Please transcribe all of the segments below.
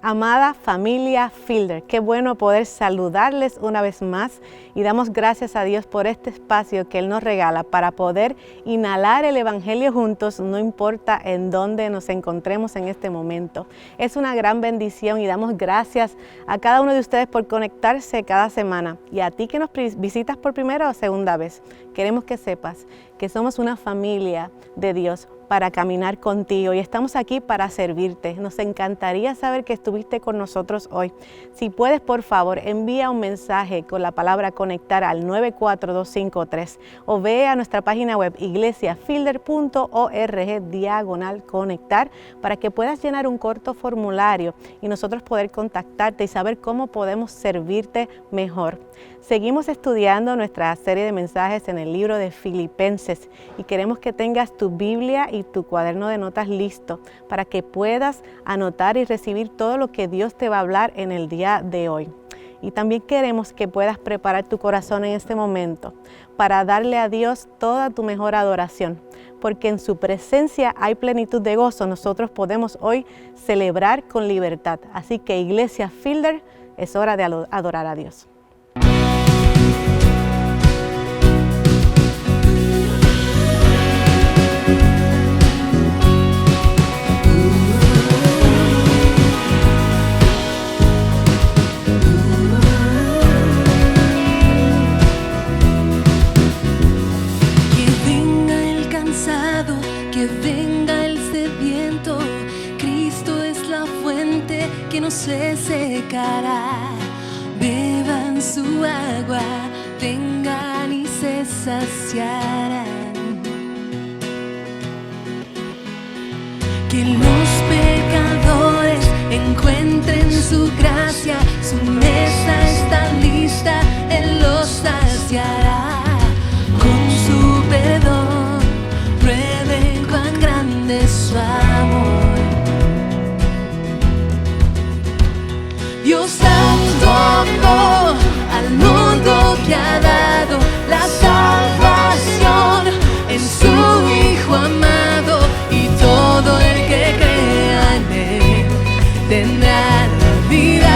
Amada familia Fielder, qué bueno poder saludarles una vez más y damos gracias a Dios por este espacio que Él nos regala para poder inhalar el Evangelio juntos, no importa en dónde nos encontremos en este momento. Es una gran bendición y damos gracias a cada uno de ustedes por conectarse cada semana y a ti que nos visitas por primera o segunda vez. Queremos que sepas que somos una familia de Dios para caminar contigo y estamos aquí para servirte. Nos encantaría saber que estuviste con nosotros hoy. Si puedes, por favor, envía un mensaje con la palabra conectar al 94253 o ve a nuestra página web iglesiafielder.org/conectar para que puedas llenar un corto formulario y nosotros poder contactarte y saber cómo podemos servirte mejor. Seguimos estudiando nuestra serie de mensajes en el libro de Filipenses y queremos que tengas tu Biblia y tu cuaderno de notas listo para que puedas anotar y recibir todo lo que Dios te va a hablar en el día de hoy. Y también queremos que puedas preparar tu corazón en este momento para darle a Dios toda tu mejor adoración, porque en su presencia hay plenitud de gozo. Nosotros podemos hoy celebrar con libertad. Así que Iglesia Fielder, es hora de adorar a Dios. Que venga el sediento, Cristo es la fuente que no se secará. Beban su agua, vengan y se saciarán. Que los pecadores encuentren su gracia, su mesa está lista, Él los saciará con su perdón. Prueben cuán grande es su amor. Dios tanto amó al mundo que ha dado la salvación en su Hijo amado, y todo el que crea en Él tendrá la vida.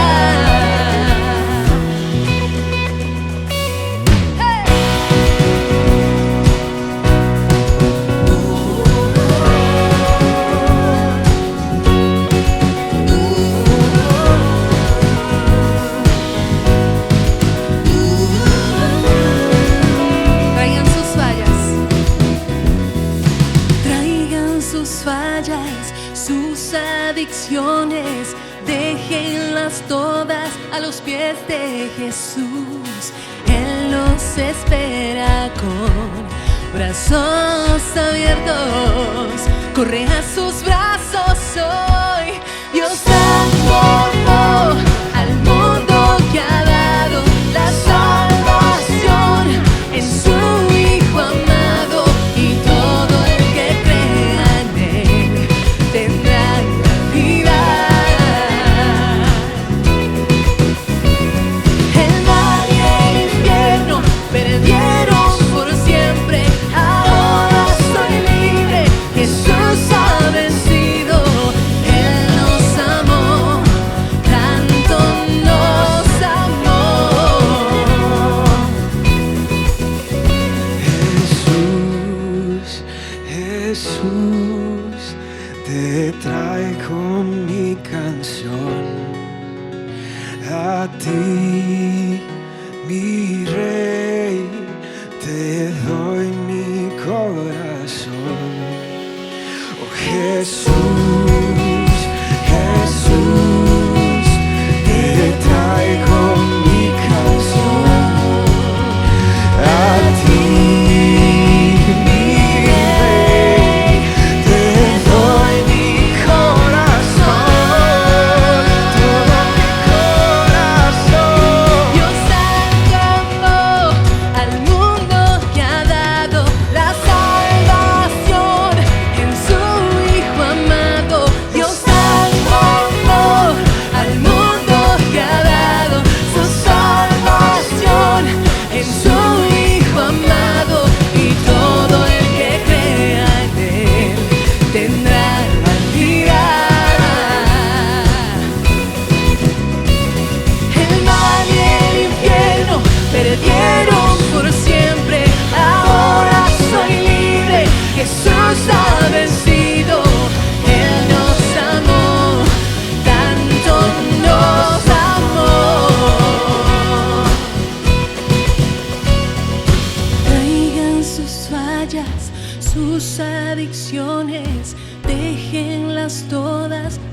Sus adicciones, déjenlas todas a los pies de Jesús. Él los espera con brazos abiertos. Corre a sus brazos hoy. Dios tanto amó al mundo que ha dado la salvación en su Hijo amado, y todo el que crea en Él tendrá la vida. El mal y el infierno perdieron por siempre. Ahora soy libre, Jesús ha vencido. Él nos amó, tanto nos amó. Jesús, te traigo mi canción, a ti, mi Rey, te doy mi corazón. Oh Jesús, Jesús, te traigo mi canción, a ti. Corazón, todo mi corazón.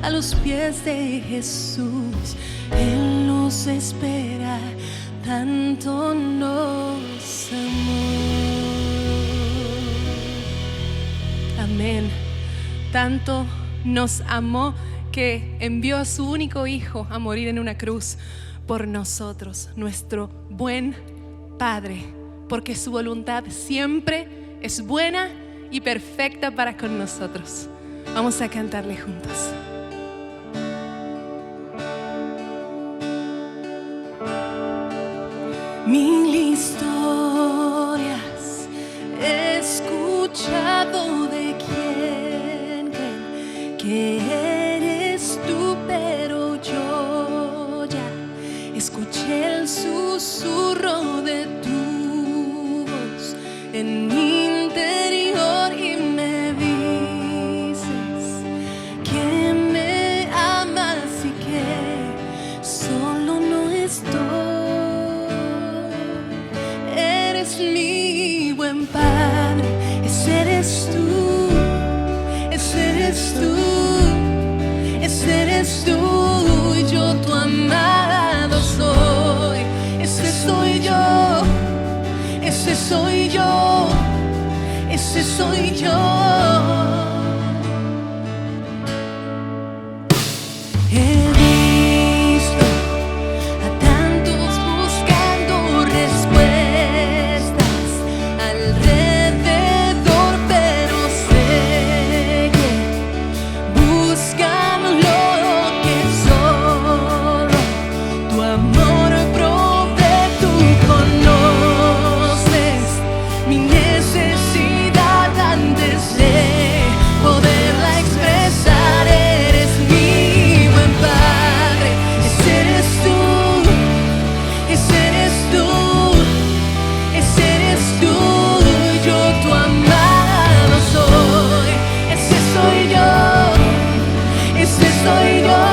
a los pies de Jesús. Él nos espera, tanto nos amó. Amén. Tanto nos amó que envió a su único Hijo a morir en una cruz por nosotros, nuestro buen Padre, porque su voluntad siempre es buena y perfecta para con nosotros. Vamos a cantarle juntos. Mil historias he escuchado de quien creen que eres tú, pero yo ya escuché el susurro de tu voz en mi interior y me dices que me amas y que solo no estoy. Eres mi buen Padre, ese eres tú, ese eres tú, ese eres tú, y yo tu amado soy. Ese soy yo, ese soy yo, ese soy yo. He visto a tantos buscando respuestas alrededor, pero sé que buscan lo que solo tu amor provee. Tú conoces mi necesidad antes de poderla expresar. Eres mi buen Padre, ese eres tú, ese eres tú, ese eres tú, y yo tu amado soy. Ese soy yo, ese soy yo,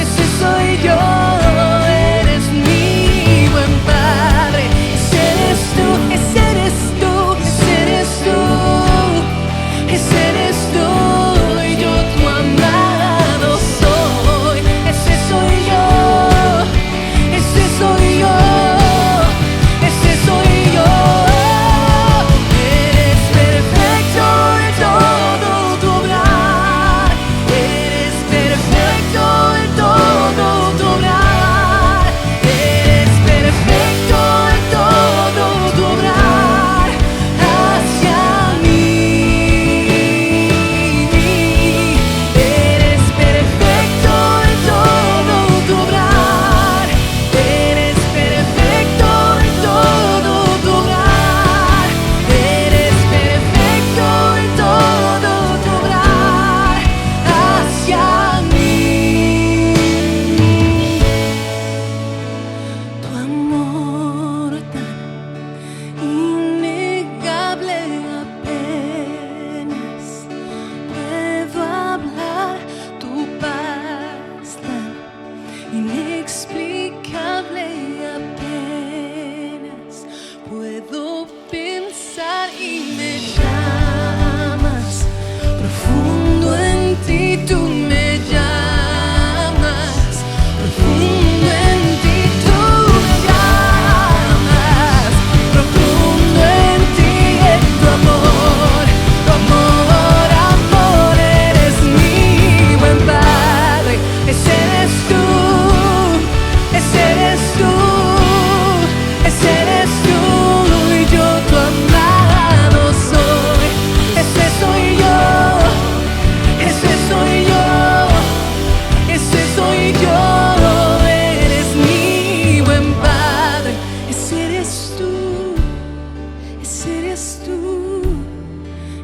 ese soy yo. Eres mi buen Padre, ese eres tú, ese eres tú, ese eres tú, ese eres tú, y yo tu amado soy. Ese soy yo, ese soy yo, ese soy yo. Eres perfecto en todo tu obrar, eres perfecto en todo tu obrar, eres perfecto en todo tu obrar hacia mí. Eres perfecto en todo tu obrar, eres perfecto en todo tu obrar, eres perfecto en todo tu obrar hacia mí. Tu amor tan innegable, apenas puedo hablar. Tu paz tan inexplicable, apenas puedo pensar. Y me llamas profundo en ti, tú me llamas profundo en ti, tú me llamas profundo en ti, en tu amor, tu amor, amor. Eres mi buen Padre, ese eres tú, ese eres tú, ese eres tú, y yo tu amado soy. Ese soy yo, ese soy yo, ese soy yo. Eres mi buen Padre, ese eres tú, ese eres tú,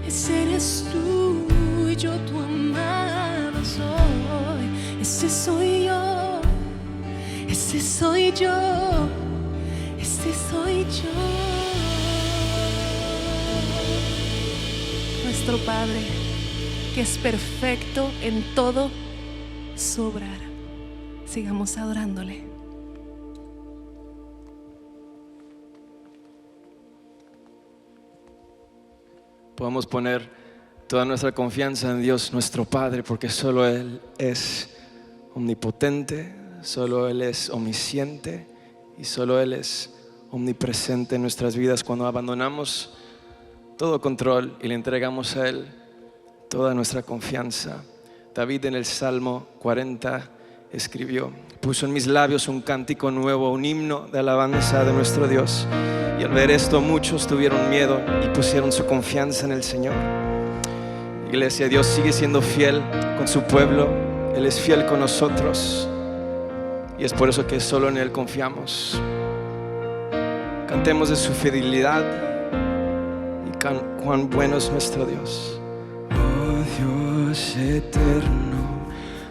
ese eres tú, y yo tu amado soy. Ese soy yo, ese soy yo, ese soy yo. Nuestro Padre, que es perfecto en todo su obrar. Sigamos adorándole. Podemos poner toda nuestra confianza en Dios nuestro Padre, porque solo Él es omnipotente, solo Él es omnisciente y solo Él es omnipresente en nuestras vidas. Cuando abandonamos todo control y le entregamos a Él toda nuestra confianza. David en el Salmo 40 escribió: puso en mis labios un cántico nuevo, un himno de alabanza de nuestro Dios. Y al ver esto muchos tuvieron miedo y pusieron su confianza en el Señor. Iglesia, Dios sigue siendo fiel con su pueblo, Él es fiel con nosotros y es por eso que solo en Él confiamos. Cantemos de su fidelidad y cuán bueno es nuestro Dios. Oh Dios eterno,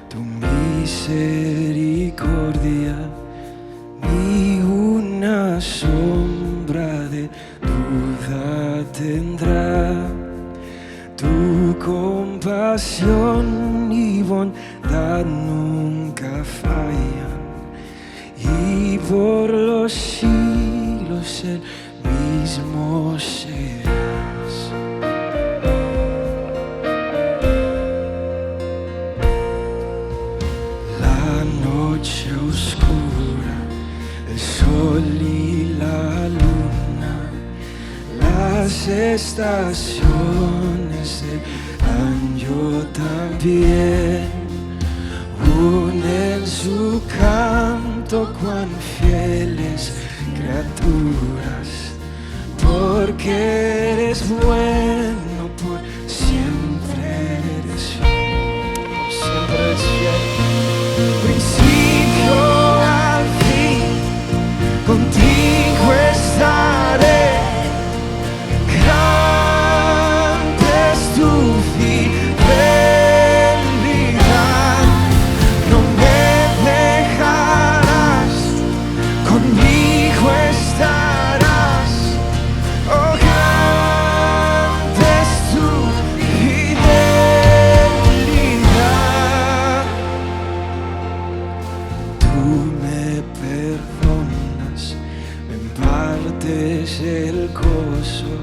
tu misericordia ni una sombra de duda tendrá. Tu compasión y bondad nunca fallan, y por los siglos el mismo serás. La noche oscura, el sol y la luna, las estaciones del año también unen su canto, cuán fieles criaturas, porque eres bueno, por siempre eres fiel, por siempre eres fiel. Principio al fin, contigo estaré. Grandes tu fidelidad, no me dejarás, conmigo estarás. Oh, grande es tu fidelidad. Tú me perdonas, me impartes el gozo,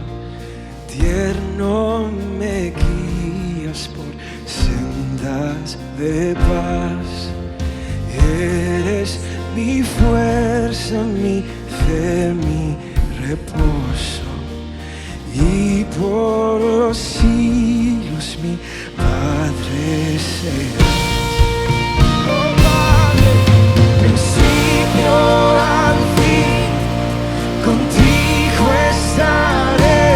tierno me guías por sendas de paz. Eres mi fuerza, mi fe, mi reposo, y por los siglos mi Padre serás. Oh, Padre, principio al fin, contigo estaré.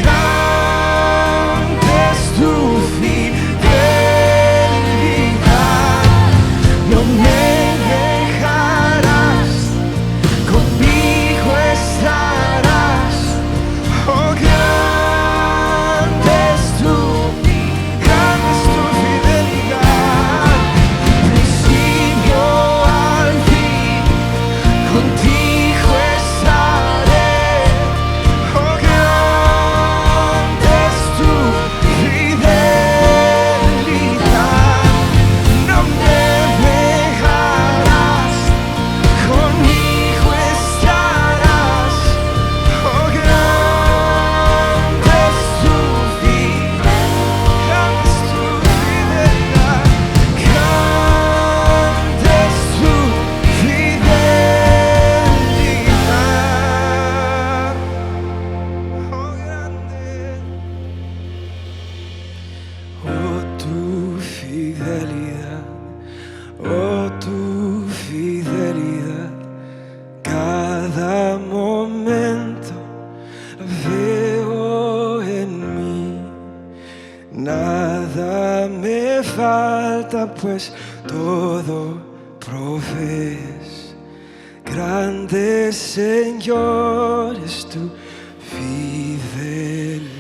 Grande es tu fidelidad, no me dejarás, conmigo estarás. Oh, grande es tu fidelidad. Principio al fin, contigo estaré. Oh, grande es tu fidelidad, no me dejarás, conmigo estarás. Oh, grande es tu fidelidad, grande es tu fidelidad, grande es tu fidelidad. Oh, grande. Oh, tu fidelidad, oh, tu fidelidad, cada momento la veo en mí. Nada me falta, pues todo provees. Grande, Señor, es tu fidelidad.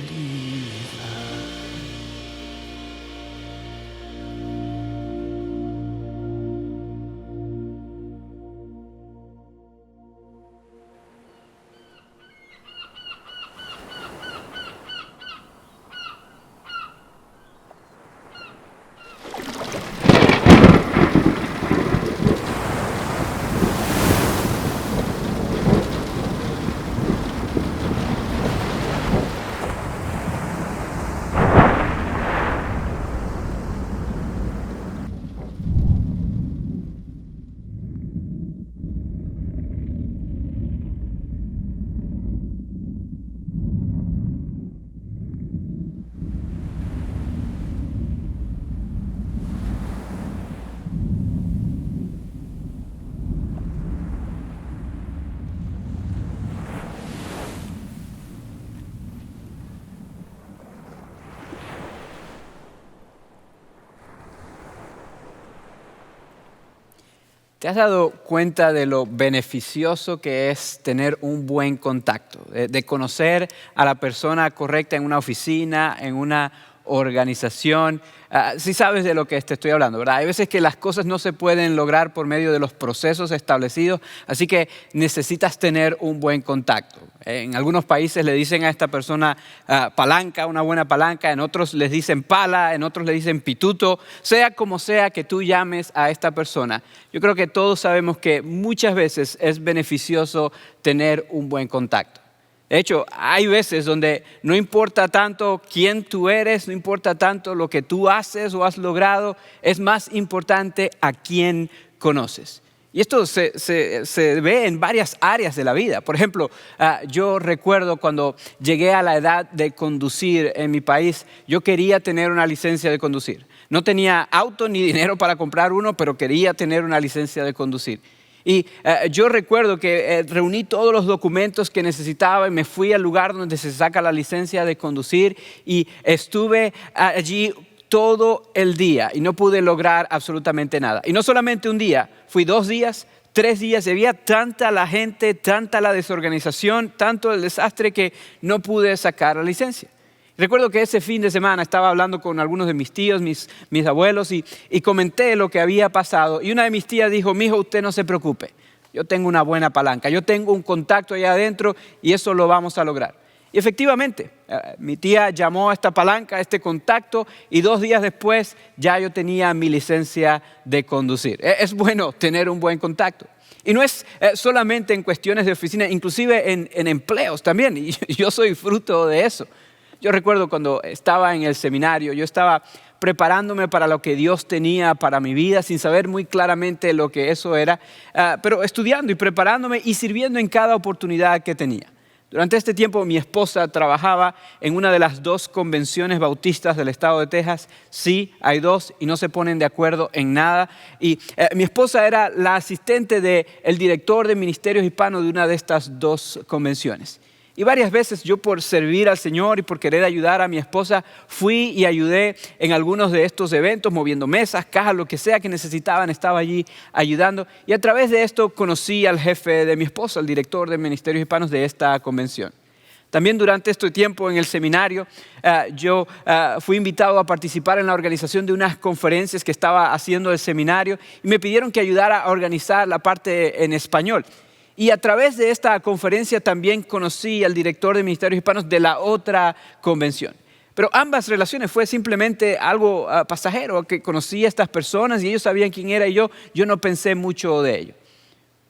¿Te has dado cuenta de lo beneficioso que es tener un buen contacto? De conocer a la persona correcta en una oficina, en una organización. Sí sabes de lo que te estoy hablando, ¿verdad? Hay veces que las cosas no se pueden lograr por medio de los procesos establecidos, así que necesitas tener un buen contacto. En algunos países le dicen a esta persona palanca, una buena palanca, en otros les dicen pala, en otros le dicen pituto. Sea como sea que tú llames a esta persona, yo creo que todos sabemos que muchas veces es beneficioso tener un buen contacto. De hecho, hay veces donde no importa tanto quién tú eres, no importa tanto lo que tú haces o has logrado, es más importante a quién conoces. Y esto se ve en varias áreas de la vida. Por ejemplo, yo recuerdo cuando llegué a la edad de conducir en mi país, yo quería tener una licencia de conducir. No tenía auto ni dinero para comprar uno, pero quería tener una licencia de conducir. Y yo recuerdo que reuní todos los documentos que necesitaba y me fui al lugar donde se saca la licencia de conducir y estuve allí todo el día y no pude lograr absolutamente nada. Y no solamente un día, fui 2 días, 3 días, y había tanta la gente, tanta la desorganización, tanto el desastre que no pude sacar la licencia. Recuerdo que ese fin de semana estaba hablando con algunos de mis tíos, mis abuelos, y comenté lo que había pasado. Y una de mis tías dijo: mijo, usted no se preocupe, yo tengo una buena palanca, yo tengo un contacto allá adentro y eso lo vamos a lograr. Y efectivamente, mi tía llamó a esta palanca, a este contacto, y 2 días después ya yo tenía mi licencia de conducir. Es bueno tener un buen contacto. Y no es solamente en cuestiones de oficina, inclusive en empleos también, y yo soy fruto de eso. Yo recuerdo cuando estaba en el seminario, yo estaba preparándome para lo que Dios tenía para mi vida, sin saber muy claramente lo que eso era, pero estudiando y preparándome y sirviendo en cada oportunidad que tenía. Durante este tiempo mi esposa trabajaba en una de las 2 convenciones bautistas del estado de Texas. Sí, hay 2 y no se ponen de acuerdo en nada. Y mi esposa era la asistente del director de ministerios hispanos de una de estas 2 convenciones. Y varias veces yo, por servir al Señor y por querer ayudar a mi esposa, fui y ayudé en algunos de estos eventos, moviendo mesas, cajas, lo que sea que necesitaban, estaba allí ayudando. Y a través de esto conocí al jefe de mi esposa, el director de ministerios hispanos de esta convención. También durante este tiempo en el seminario, yo fui invitado a participar en la organización de unas conferencias que estaba haciendo el seminario y me pidieron que ayudara a organizar la parte en español. Y a través de esta conferencia también conocí al director de Ministerios Hispanos de la otra convención. Pero ambas relaciones fue simplemente algo pasajero, que conocí a estas personas y ellos sabían quién era y yo no pensé mucho de ello.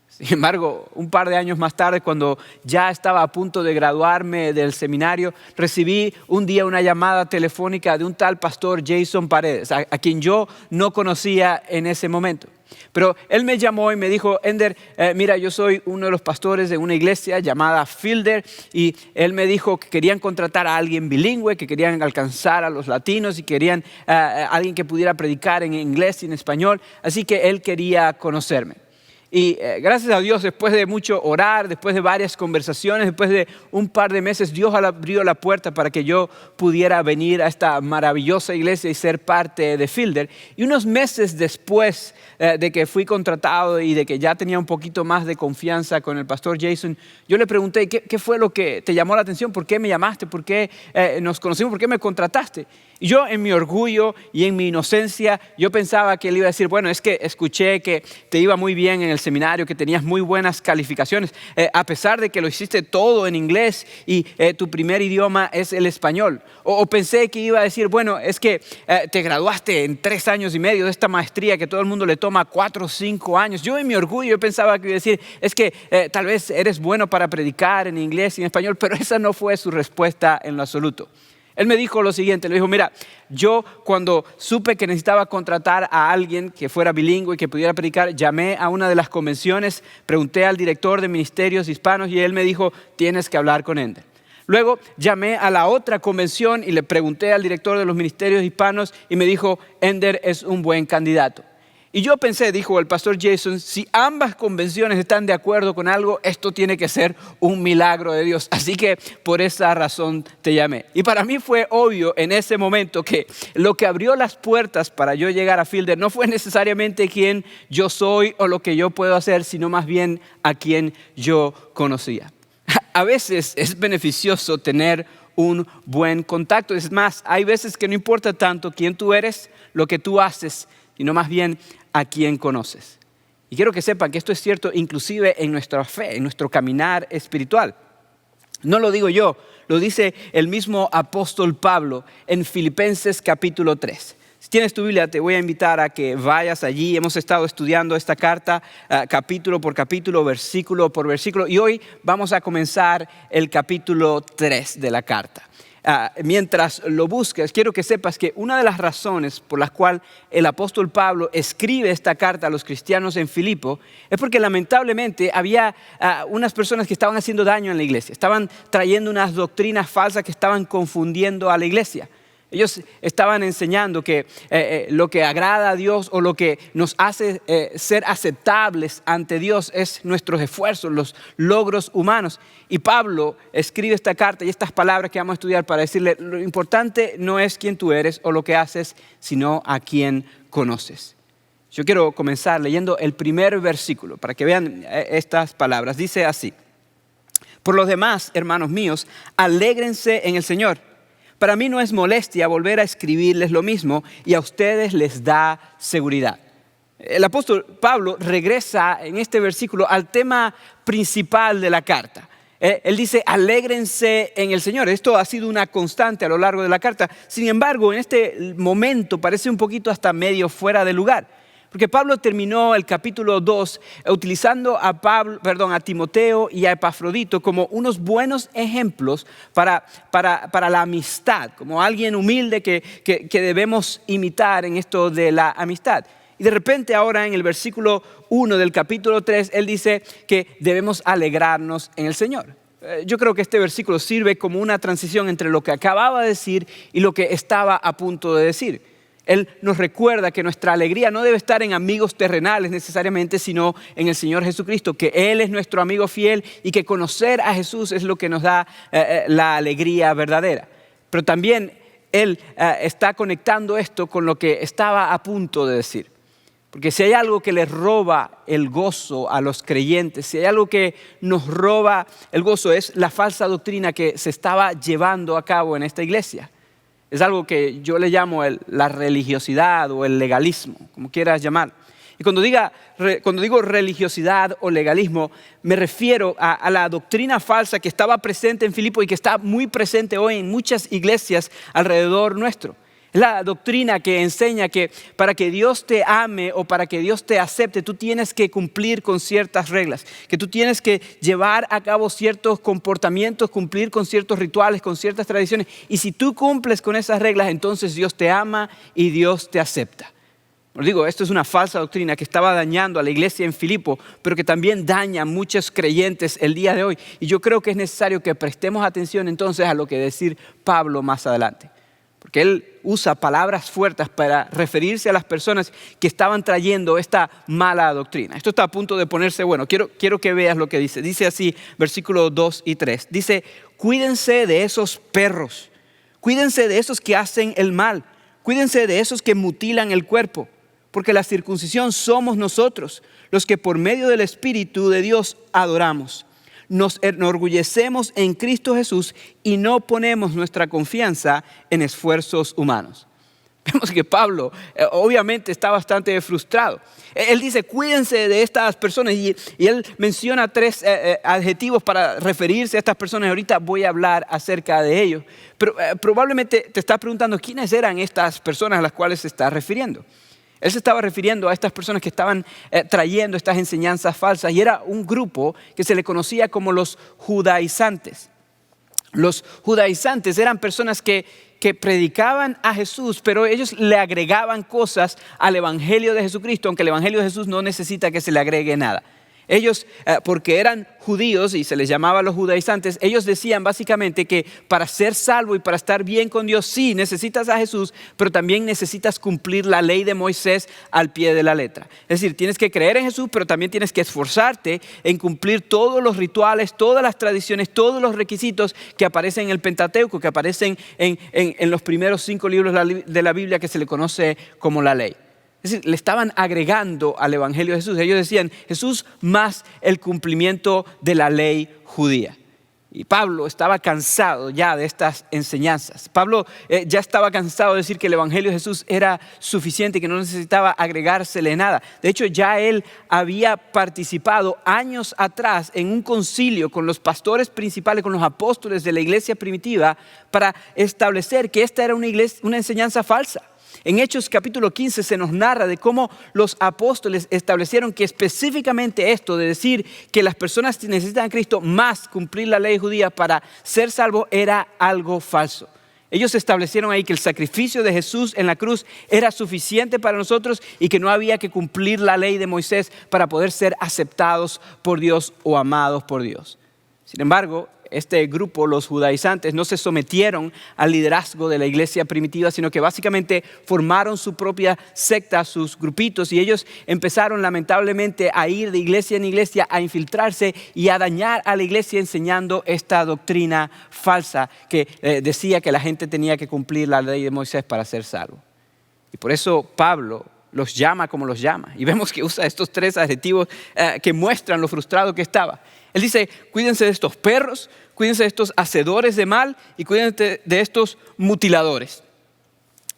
Sin embargo, un par de años más tarde, cuando ya estaba a punto de graduarme del seminario, recibí un día una llamada telefónica de un tal pastor Jason Paredes, a quien yo no conocía en ese momento. Pero él me llamó y me dijo: Ender, mira, yo soy uno de los pastores de una iglesia llamada Fielder, y él me dijo que querían contratar a alguien bilingüe, que querían alcanzar a los latinos y querían alguien que pudiera predicar en inglés y en español, así que él quería conocerme. Y gracias a Dios, después de mucho orar, después de varias conversaciones, después de un par de meses, Dios abrió la puerta para que yo pudiera venir a esta maravillosa iglesia y ser parte de Fielder. Y unos meses después de que fui contratado y de que ya tenía un poquito más de confianza con el pastor Jason, yo le pregunté: ¿qué fue lo que te llamó la atención? ¿Por qué me llamaste? ¿Por qué nos conocimos? ¿Por qué me contrataste? Y yo, en mi orgullo y en mi inocencia, yo pensaba que él iba a decir: bueno, es que escuché que te iba muy bien en el seminario, que tenías muy buenas calificaciones, a pesar de que lo hiciste todo en inglés y tu primer idioma es el español. O pensé que iba a decir: bueno, es que te graduaste en 3 años y medio de esta maestría que todo el mundo le toma 4 o 5 años. Yo, en mi orgullo, yo pensaba que iba a decir: es que tal vez eres bueno para predicar en inglés y en español, pero esa no fue su respuesta en lo absoluto. Él me dijo lo siguiente: le dijo: mira, yo cuando supe que necesitaba contratar a alguien que fuera bilingüe y que pudiera predicar, llamé a una de las convenciones, pregunté al director de ministerios hispanos y él me dijo: tienes que hablar con Ender. Luego llamé a la otra convención y le pregunté al director de los ministerios hispanos y me dijo: Ender es un buen candidato. Y yo pensé, dijo el pastor Jason, si ambas convenciones están de acuerdo con algo, esto tiene que ser un milagro de Dios. Así que por esa razón te llamé. Y para mí fue obvio en ese momento que lo que abrió las puertas para yo llegar a Fielder no fue necesariamente quién yo soy o lo que yo puedo hacer, sino más bien a quien yo conocía. A veces es beneficioso tener un buen contacto. Es más, hay veces que no importa tanto quién tú eres, lo que tú haces, sino más bien a quien conoces. Y quiero que sepan que esto es cierto inclusive en nuestra fe, en nuestro caminar espiritual. No lo digo yo, lo dice el mismo apóstol Pablo en Filipenses capítulo 3. Si tienes tu Biblia, te voy a invitar a que vayas allí. Hemos estado estudiando esta carta capítulo por capítulo, versículo por versículo. Y hoy vamos a comenzar el capítulo 3 de la carta. Mientras lo busques, quiero que sepas que una de las razones por las cuales el apóstol Pablo escribe esta carta a los cristianos en Filipo es porque lamentablemente había unas personas que estaban haciendo daño en la iglesia. Estaban trayendo unas doctrinas falsas que estaban confundiendo a la iglesia. Ellos estaban enseñando que lo que agrada a Dios o lo que nos hace ser aceptables ante Dios es nuestros esfuerzos, los logros humanos. Y Pablo escribe esta carta y estas palabras que vamos a estudiar para decirle, lo importante no es quién tú eres o lo que haces, sino a quién conoces. Yo quiero comenzar leyendo el primer versículo para que vean estas palabras. Dice así: por los demás, hermanos míos, alégrense en el Señor. Para mí no es molestia volver a escribirles lo mismo y a ustedes les da seguridad. El apóstol Pablo regresa en este versículo al tema principal de la carta. Él dice, alégrense en el Señor. Esto ha sido una constante a lo largo de la carta. Sin embargo, en este momento parece un poquito hasta medio fuera de lugar. Porque Pablo terminó el capítulo 2 utilizando a Timoteo y a Epafrodito como unos buenos ejemplos para la amistad, como alguien humilde que debemos imitar en esto de la amistad. Y de repente ahora en el versículo 1 del capítulo 3, él dice que debemos alegrarnos en el Señor. Yo creo que este versículo sirve como una transición entre lo que acababa de decir y lo que estaba a punto de decir. Él nos recuerda que nuestra alegría no debe estar en amigos terrenales necesariamente, sino en el Señor Jesucristo, que Él es nuestro amigo fiel y que conocer a Jesús es lo que nos da la alegría verdadera. Pero también Él está conectando esto con lo que estaba a punto de decir. Porque si hay algo que les roba el gozo a los creyentes, si hay algo que nos roba el gozo, es la falsa doctrina que se estaba llevando a cabo en esta iglesia. Es algo que yo le llamo la religiosidad o el legalismo, como quieras llamar. Y cuando digo religiosidad o legalismo, me refiero a la doctrina falsa que estaba presente en Filipo y que está muy presente hoy en muchas iglesias alrededor nuestro. Es la doctrina que enseña que para que Dios te ame o para que Dios te acepte, tú tienes que cumplir con ciertas reglas, que tú tienes que llevar a cabo ciertos comportamientos, cumplir con ciertos rituales, con ciertas tradiciones. Y si tú cumples con esas reglas, entonces Dios te ama y Dios te acepta. Os digo, esto es una falsa doctrina que estaba dañando a la iglesia en Filipo, pero que también daña a muchos creyentes el día de hoy. Y yo creo que es necesario que prestemos atención entonces a lo que decir Pablo más adelante. Porque él usa palabras fuertes para referirse a las personas que estaban trayendo esta mala doctrina. Esto está a punto de ponerse bueno. Quiero que veas lo que dice. Dice así, versículos 2 y 3. Dice, cuídense de esos perros. Cuídense de esos que hacen el mal. Cuídense de esos que mutilan el cuerpo. Porque la circuncisión somos nosotros, los que por medio del Espíritu de Dios adoramos. Nos enorgullecemos en Cristo Jesús y no ponemos nuestra confianza en esfuerzos humanos. Vemos que Pablo obviamente está bastante frustrado. Él dice, cuídense de estas personas y él menciona 3 adjetivos para referirse a estas personas. Ahorita voy a hablar acerca de ellos. Pero probablemente te estás preguntando, ¿quiénes eran estas personas a las cuales se está refiriendo? Él se estaba refiriendo a estas personas que estaban trayendo estas enseñanzas falsas y era un grupo que se le conocía como los judaizantes. Los judaizantes eran personas que predicaban a Jesús, pero ellos le agregaban cosas al evangelio de Jesucristo, aunque el evangelio de Jesús no necesita que se le agregue nada. Ellos, porque eran judíos y se les llamaba los judaizantes, ellos decían básicamente que para ser salvo y para estar bien con Dios, sí, necesitas a Jesús, pero también necesitas cumplir la ley de Moisés al pie de la letra. Es decir, tienes que creer en Jesús, pero también tienes que esforzarte en cumplir todos los rituales, todas las tradiciones, todos los requisitos que aparecen en el Pentateuco, que aparecen en los primeros 5 libros de la Biblia que se le conoce como la ley. Es decir, le estaban agregando al Evangelio de Jesús. Ellos decían, Jesús más el cumplimiento de la ley judía. Y Pablo estaba cansado ya de estas enseñanzas. Pablo ya estaba cansado de decir que el Evangelio de Jesús era suficiente y que no necesitaba agregársele nada. De hecho, ya él había participado años atrás en un concilio con los pastores principales, con los apóstoles de la iglesia primitiva, para establecer que esta era una enseñanza falsa. En Hechos capítulo 15 se nos narra de cómo los apóstoles establecieron que específicamente esto de decir que las personas necesitan a Cristo más cumplir la ley judía para ser salvos era algo falso. Ellos establecieron ahí que el sacrificio de Jesús en la cruz era suficiente para nosotros y que no había que cumplir la ley de Moisés para poder ser aceptados por Dios o amados por Dios. Sin embargo, este grupo, los judaizantes, no se sometieron al liderazgo de la iglesia primitiva, sino que básicamente formaron su propia secta, sus grupitos, y ellos empezaron lamentablemente a ir de iglesia en iglesia, a infiltrarse y a dañar a la iglesia enseñando esta doctrina falsa que decía que la gente tenía que cumplir la ley de Moisés para ser salvo. Y por eso Pablo los llama como los llama. Y vemos que usa estos 3 adjetivos que muestran lo frustrado que estaba. Él dice, cuídense de estos perros, cuídense de estos hacedores de mal y cuídense de estos mutiladores.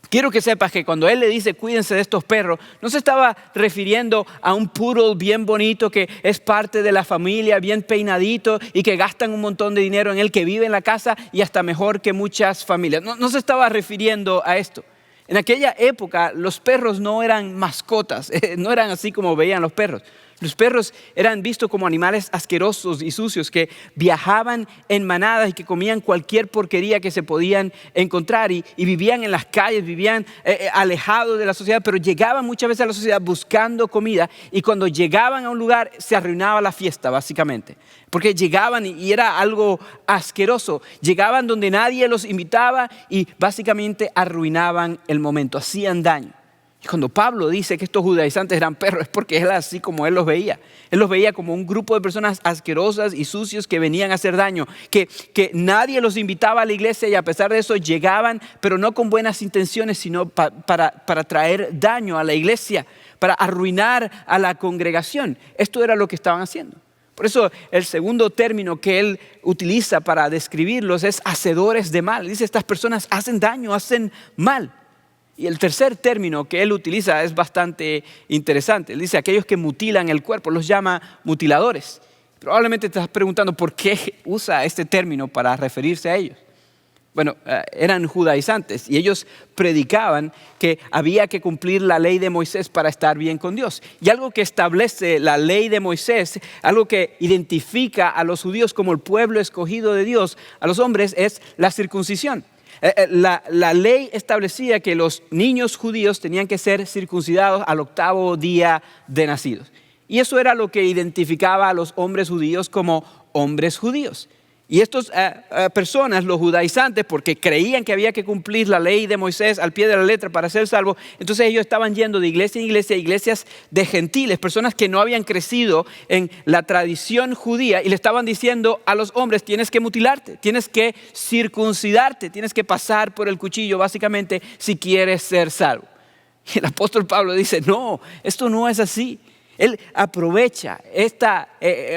Quiero que sepas que cuando él le dice cuídense de estos perros, no se estaba refiriendo a un poodle bien bonito que es parte de la familia, bien peinadito y que gastan un montón de dinero en él, que vive en la casa y hasta mejor que muchas familias. No se estaba refiriendo a esto. En aquella época los perros no eran mascotas, no eran así como veían los perros. Los perros eran vistos como animales asquerosos y sucios que viajaban en manadas y que comían cualquier porquería que se podían encontrar y vivían en las calles, vivían alejados de la sociedad, pero llegaban muchas veces a la sociedad buscando comida y cuando llegaban a un lugar se arruinaba la fiesta básicamente. Porque llegaban y era algo asqueroso. Llegaban donde nadie los invitaba y básicamente arruinaban el momento, hacían daño. Y cuando Pablo dice que estos judaizantes eran perros es porque es así como él los veía. Él los veía como un grupo de personas asquerosas y sucios que venían a hacer daño, que nadie los invitaba a la iglesia y a pesar de eso llegaban, pero no con buenas intenciones, sino para traer daño a la iglesia, para arruinar a la congregación. Esto era lo que estaban haciendo. Por eso el segundo término que él utiliza para describirlos es hacedores de mal. Dice, estas personas hacen daño, hacen mal. Y el tercer término que él utiliza es bastante interesante. Él dice, aquellos que mutilan el cuerpo, los llama mutiladores. Probablemente te estás preguntando por qué usa este término para referirse a ellos. Bueno, eran judaizantes y ellos predicaban que había que cumplir la ley de Moisés para estar bien con Dios. Y algo que establece la ley de Moisés, algo que identifica a los judíos como el pueblo escogido de Dios, a los hombres, es la circuncisión. La ley establecía que los niños judíos tenían que ser circuncidados al 8º día de nacidos. Y eso era lo que identificaba a los hombres judíos como hombres judíos. Y estas personas, los judaizantes, porque creían que había que cumplir la ley de Moisés al pie de la letra para ser salvos, entonces ellos estaban yendo de iglesia en iglesia, iglesias de gentiles, personas que no habían crecido en la tradición judía y le estaban diciendo a los hombres, tienes que mutilarte, tienes que circuncidarte, tienes que pasar por el cuchillo básicamente si quieres ser salvo. Y el apóstol Pablo dice, no, esto no es así. Él aprovecha esta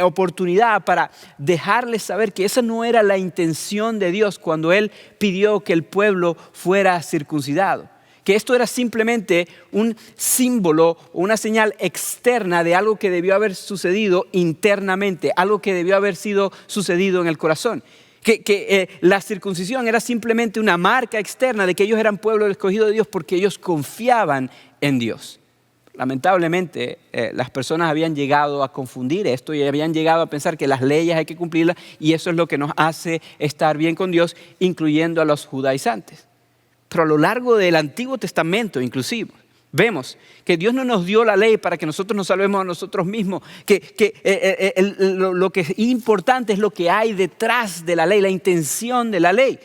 oportunidad para dejarles saber que esa no era la intención de Dios cuando Él pidió que el pueblo fuera circuncidado. Que esto era simplemente un símbolo, una señal externa de algo que debió haber sucedido internamente, algo que debió haber sido sucedido en el corazón. Que la circuncisión era simplemente una marca externa de que ellos eran pueblo escogido de Dios porque ellos confiaban en Dios. Lamentablemente, las personas habían llegado a confundir esto y habían llegado a pensar que las leyes hay que cumplirlas y eso es lo que nos hace estar bien con Dios, incluyendo a los judaizantes. Pero a lo largo del Antiguo Testamento, inclusive, Vemos que Dios no nos dio la ley para que nosotros nos salvemos a nosotros mismos, lo que es importante es lo que hay detrás de la ley, la intención de la ley.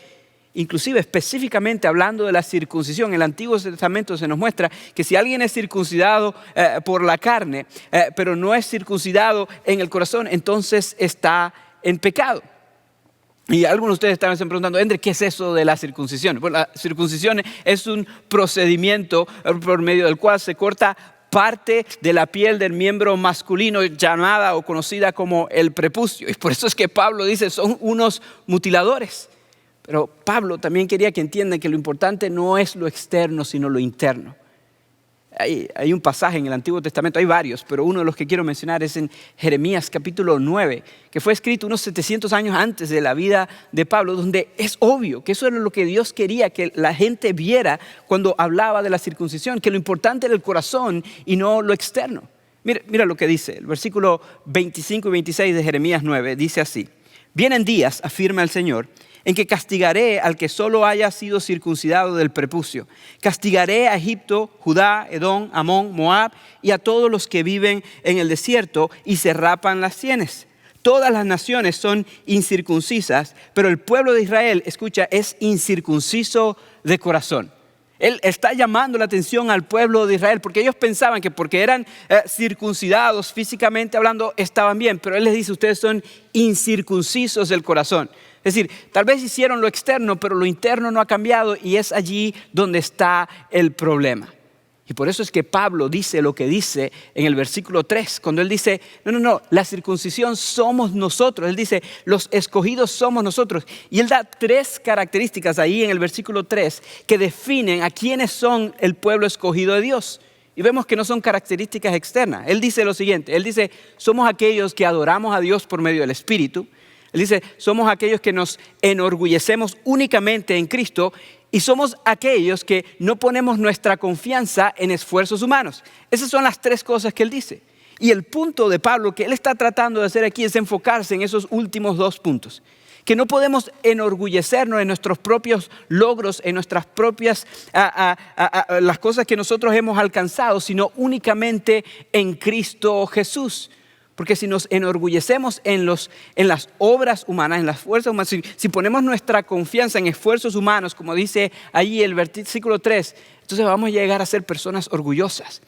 Inclusive específicamente hablando de la circuncisión, en el Antiguo Testamento se nos muestra que si alguien es circuncidado por la carne, pero no es circuncidado en el corazón, entonces está en pecado. Y algunos de ustedes estaban preguntando, Endre, ¿qué es eso de la circuncisión? Pues la circuncisión es un procedimiento por medio del cual se corta parte de la piel del miembro masculino llamada o conocida como el prepucio. Y por eso es que Pablo dice, son unos mutiladores. Pero Pablo también quería que entiendan que lo importante no es lo externo, sino lo interno. Hay un pasaje en el Antiguo Testamento, hay varios, pero uno de los que quiero mencionar es en Jeremías capítulo 9, que fue escrito unos 700 años antes de la vida de Pablo, donde es obvio que eso era lo que Dios quería que la gente viera cuando hablaba de la circuncisión, que lo importante era el corazón y no lo externo. Mira lo que dice, el versículo 25 y 26 de Jeremías 9, dice así: vienen días, afirma el Señor, en que castigaré al que solo haya sido circuncidado del prepucio. Castigaré a Egipto, Judá, Edom, Amón, Moab y a todos los que viven en el desierto y se rapan las sienes. Todas las naciones son incircuncisas, pero el pueblo de Israel, escucha, es incircunciso de corazón. Él está llamando la atención al pueblo de Israel porque ellos pensaban que porque eran circuncidados físicamente hablando estaban bien, pero Él les dice, ustedes son incircuncisos del corazón. Es decir, tal vez hicieron lo externo, pero lo interno no ha cambiado y es allí donde está el problema. Y por eso es que Pablo dice lo que dice en el versículo 3, cuando él dice, no, la circuncisión somos nosotros. Él dice, los escogidos somos nosotros. Y él da 3 características ahí en el versículo 3 que definen a quiénes son el pueblo escogido de Dios. Y vemos que no son características externas. Él dice lo siguiente, él dice, somos aquellos que adoramos a Dios por medio del Espíritu. Él dice, somos aquellos que nos enorgullecemos únicamente en Cristo y somos aquellos que no ponemos nuestra confianza en esfuerzos humanos. Esas son las 3 cosas que él dice. Y el punto de Pablo que él está tratando de hacer aquí es enfocarse en esos últimos 2 puntos. Que no podemos enorgullecernos en nuestros propios logros, en nuestras propias, las cosas que nosotros hemos alcanzado, sino únicamente en Cristo Jesús. Porque si nos enorgullecemos en las obras humanas, en las fuerzas humanas, si ponemos nuestra confianza en esfuerzos humanos, como dice allí el versículo 3, entonces vamos a llegar a ser personas orgullosas.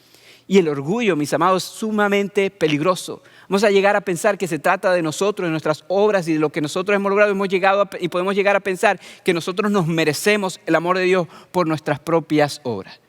Y el orgullo, mis amados, es sumamente peligroso. Vamos a llegar a pensar que se trata de nosotros, de nuestras obras y de lo que nosotros hemos logrado. Y podemos llegar a pensar que nosotros nos merecemos el amor de Dios por nuestras propias obras.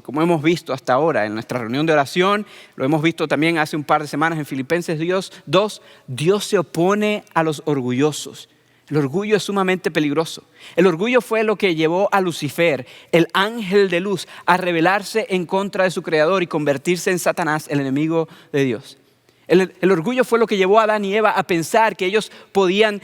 Como hemos visto hasta ahora en nuestra reunión de oración, lo hemos visto también hace un par de semanas en Filipenses 2, Dios se opone a los orgullosos. El orgullo es sumamente peligroso. El orgullo fue lo que llevó a Lucifer, el ángel de luz, a rebelarse en contra de su creador y convertirse en Satanás, el enemigo de Dios. El orgullo fue lo que llevó a Adán y Eva a pensar que ellos podían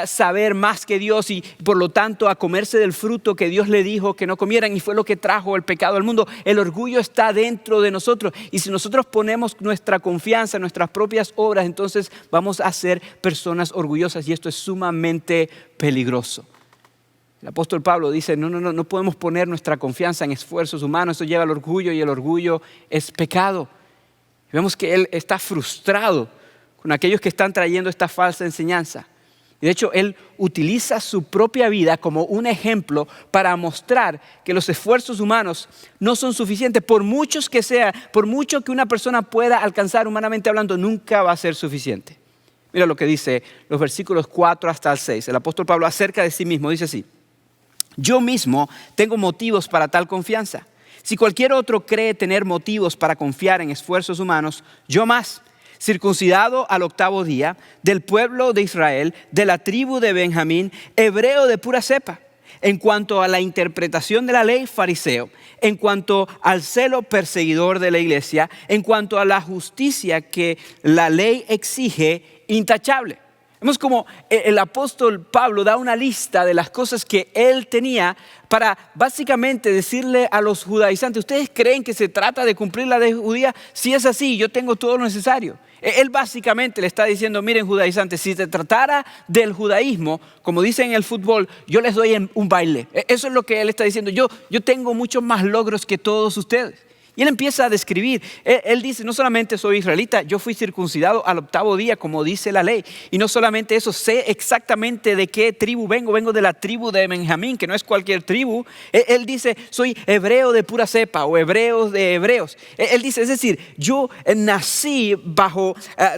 saber más que Dios y por lo tanto a comerse del fruto que Dios le dijo que no comieran, y fue lo que trajo el pecado al mundo. El orgullo está dentro de nosotros y si nosotros ponemos nuestra confianza en nuestras propias obras, entonces vamos a ser personas orgullosas y esto es sumamente peligroso. El apóstol Pablo dice, no podemos poner nuestra confianza en esfuerzos humanos, eso lleva al orgullo y el orgullo es pecado. Vemos que él está frustrado con aquellos que están trayendo esta falsa enseñanza. Y de hecho, él utiliza su propia vida como un ejemplo para mostrar que los esfuerzos humanos no son suficientes. Por muchos que sea, por mucho que una persona pueda alcanzar humanamente hablando, nunca va a ser suficiente. Mira lo que dice los versículos 4 hasta el 6. El apóstol Pablo acerca de sí mismo dice así: yo mismo tengo motivos para tal confianza. Si cualquier otro cree tener motivos para confiar en esfuerzos humanos, yo más, circuncidado al 8º día, del pueblo de Israel, de la tribu de Benjamín, hebreo de pura cepa, en cuanto a la interpretación de la ley, fariseo, en cuanto al celo, perseguidor de la iglesia, en cuanto a la justicia que la ley exige, intachable. Vemos como el apóstol Pablo da una lista de las cosas que él tenía para básicamente decirle a los judaizantes: ¿ustedes creen que se trata de cumplir la ley judía? Si es así, yo tengo todo lo necesario. Él básicamente le está diciendo: miren, judaizantes, si se tratara del judaísmo, como dicen en el fútbol, yo les doy un baile. Eso es lo que él está diciendo. Yo tengo muchos más logros que todos ustedes. Y él empieza a describir. Él dice: no solamente soy israelita, yo fui circuncidado al 8º día, como dice la ley. Y no solamente eso, sé exactamente de qué tribu vengo de la tribu de Benjamín, que no es cualquier tribu. Él dice: soy hebreo de pura cepa, o hebreos de hebreos. Él dice, es decir, yo nací bajo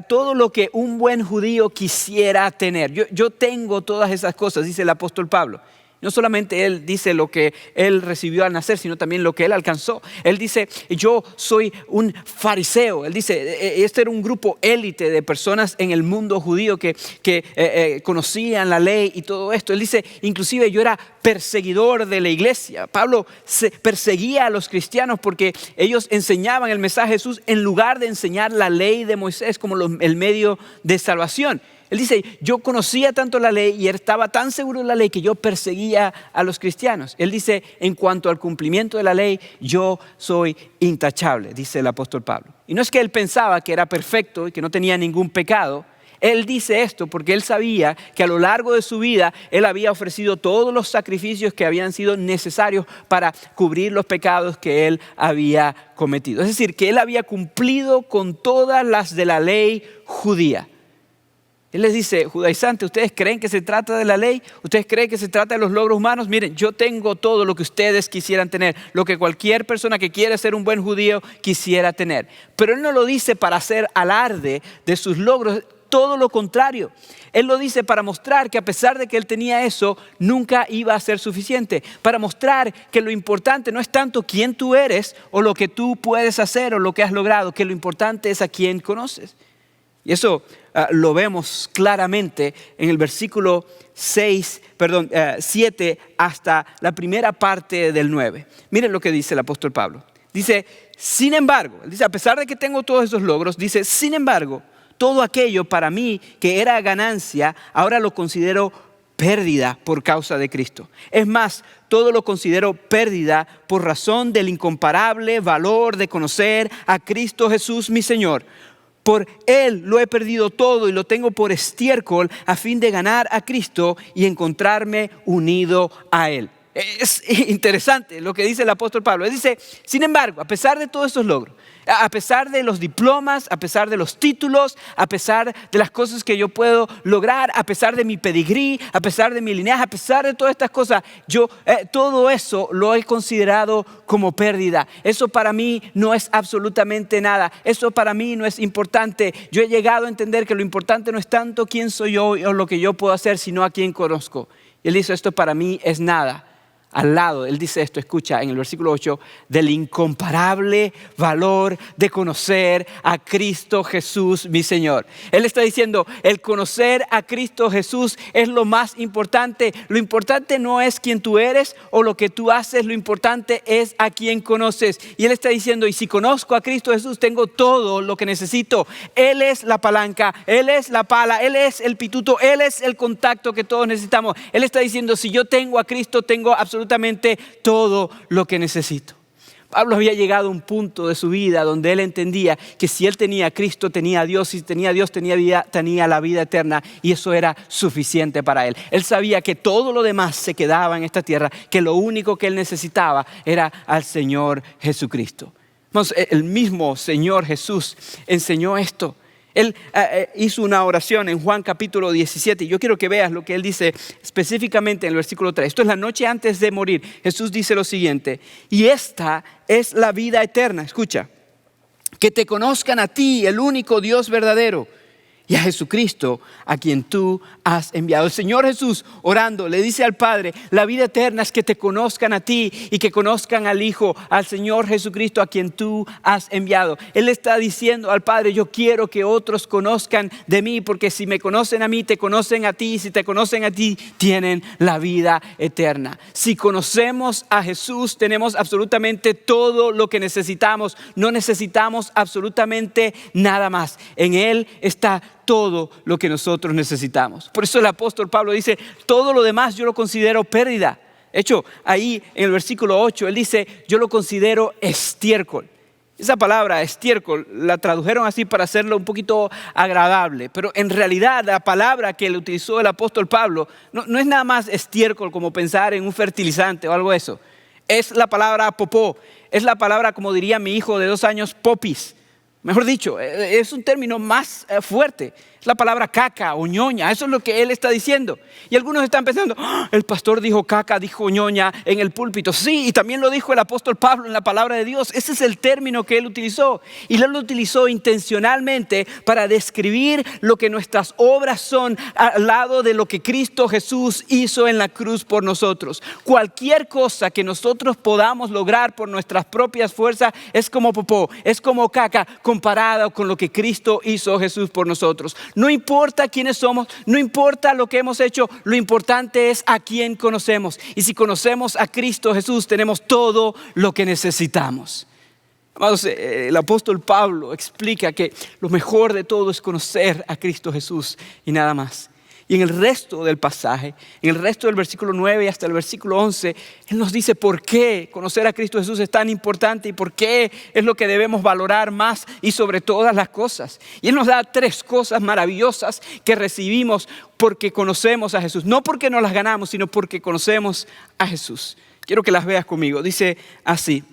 todo lo que un buen judío quisiera tener. Yo tengo todas esas cosas, dice el apóstol Pablo. No solamente él dice lo que él recibió al nacer, sino también lo que él alcanzó. Él dice: yo soy un fariseo. Él dice, este era un grupo élite de personas en el mundo judío que conocían la ley y todo esto. Él dice, inclusive yo era perseguidor de la iglesia. Pablo perseguía a los cristianos porque ellos enseñaban el mensaje de Jesús en lugar de enseñar la ley de Moisés como el medio de salvación. Él dice, yo conocía tanto la ley y estaba tan seguro de la ley que yo perseguía a los cristianos. Él dice, en cuanto al cumplimiento de la ley, yo soy intachable, dice el apóstol Pablo. Y no es que él pensaba que era perfecto y que no tenía ningún pecado. Él dice esto porque él sabía que a lo largo de su vida él había ofrecido todos los sacrificios que habían sido necesarios para cubrir los pecados que él había cometido. Es decir, que él había cumplido con todas las de la ley judía. Él les dice, judaizantes, ¿ustedes creen que se trata de la ley? ¿Ustedes creen que se trata de los logros humanos? Miren, yo tengo todo lo que ustedes quisieran tener, lo que cualquier persona que quiera ser un buen judío quisiera tener. Pero él no lo dice para hacer alarde de sus logros, todo lo contrario. Él lo dice para mostrar que a pesar de que él tenía eso, nunca iba a ser suficiente. Para mostrar que lo importante no es tanto quién tú eres o lo que tú puedes hacer o lo que has logrado, que lo importante es a quién conoces. Y eso lo vemos claramente en el versículo 7 hasta la primera parte del 9. Miren lo que dice el apóstol Pablo. Dice, sin embargo, él dice, a pesar de que tengo todos esos logros, dice, sin embargo, todo aquello para mí que era ganancia, ahora lo considero pérdida por causa de Cristo. Es más, todo lo considero pérdida por razón del incomparable valor de conocer a Cristo Jesús mi Señor. Por Él lo he perdido todo y lo tengo por estiércol a fin de ganar a Cristo y encontrarme unido a Él. Es interesante lo que dice el apóstol Pablo. Él dice, sin embargo, a pesar de todos estos logros, a pesar de los diplomas, a pesar de los títulos, a pesar de las cosas que yo puedo lograr, a pesar de mi pedigrí, a pesar de mi linaje, a pesar de todas estas cosas, yo todo eso lo he considerado como pérdida. Eso para mí no es absolutamente nada. Eso para mí no es importante. Yo he llegado a entender que lo importante no es tanto quién soy yo o lo que yo puedo hacer, sino a quién conozco. Y él dice, esto para mí es nada. Al lado, él dice esto, escucha en el versículo 8, del incomparable valor de conocer a Cristo Jesús, mi Señor. Él está diciendo, el conocer a Cristo Jesús es lo más importante. Lo importante no es quién tú eres o lo que tú haces, lo importante es a quién conoces. Y él está diciendo, y si conozco a Cristo Jesús, tengo todo lo que necesito. Él es la palanca, Él es la pala, Él es el pituto, Él es el contacto que todos necesitamos. Él está diciendo, si yo tengo a Cristo, tengo absolutamente todo lo que necesito. Pablo había llegado a un punto de su vida donde él entendía que si él tenía a Cristo, tenía a Dios, si tenía a Dios, tenía la vida eterna, y eso era suficiente para él. Él sabía que todo lo demás se quedaba en esta tierra, que lo único que él necesitaba era al Señor Jesucristo. Entonces, el mismo Señor Jesús enseñó esto. Él hizo una oración en Juan capítulo 17 y yo quiero que veas lo que él dice específicamente en el versículo 3. Esto es la noche antes de morir. Jesús dice lo siguiente, y esta es la vida eterna, escucha, que te conozcan a ti, el único Dios verdadero, y a Jesucristo a quien tú has enviado. El Señor Jesús orando le dice al Padre, la vida eterna es que te conozcan a ti y que conozcan al Hijo, al Señor Jesucristo a quien tú has enviado. Él está diciendo al Padre, yo quiero que otros conozcan de mí, porque si me conocen a mí, te conocen a ti, y si te conocen a ti, tienen la vida eterna. Si conocemos a Jesús, tenemos absolutamente todo lo que necesitamos. No necesitamos absolutamente nada más. En Él está todo lo que nosotros necesitamos. Por eso el apóstol Pablo dice, todo lo demás yo lo considero pérdida. De hecho, ahí en el versículo 8, él dice, yo lo considero estiércol. Esa palabra estiércol la tradujeron así para hacerlo un poquito agradable, pero en realidad la palabra que le utilizó el apóstol Pablo no es nada más estiércol como pensar en un fertilizante o algo de eso. Es la palabra popó, es la palabra, como diría mi hijo de 2 años, popis. Mejor dicho, es un término más fuerte. Es la palabra caca o ñoña. Eso es lo que él está diciendo. Y algunos están pensando, el pastor dijo caca, dijo ñoña en el púlpito. Sí, y también lo dijo el apóstol Pablo en la palabra de Dios. Ese es el término que él utilizó. Y él lo utilizó intencionalmente para describir lo que nuestras obras son al lado de lo que Cristo Jesús hizo en la cruz por nosotros. Cualquier cosa que nosotros podamos lograr por nuestras propias fuerzas es como popó, es como caca comparado con lo que Cristo hizo Jesús por nosotros. No importa quiénes somos, no importa lo que hemos hecho, lo importante es a quién conocemos. Y si conocemos a Cristo Jesús, tenemos todo lo que necesitamos. Amados, el apóstol Pablo explica que lo mejor de todo es conocer a Cristo Jesús y nada más. Y en el resto del pasaje, en el resto del versículo 9 hasta el versículo 11, Él nos dice por qué conocer a Cristo Jesús es tan importante y por qué es lo que debemos valorar más y sobre todas las cosas. Y Él nos da 3 cosas maravillosas que recibimos porque conocemos a Jesús. No porque nos las ganamos, sino porque conocemos a Jesús. Quiero que las veas conmigo. Dice así,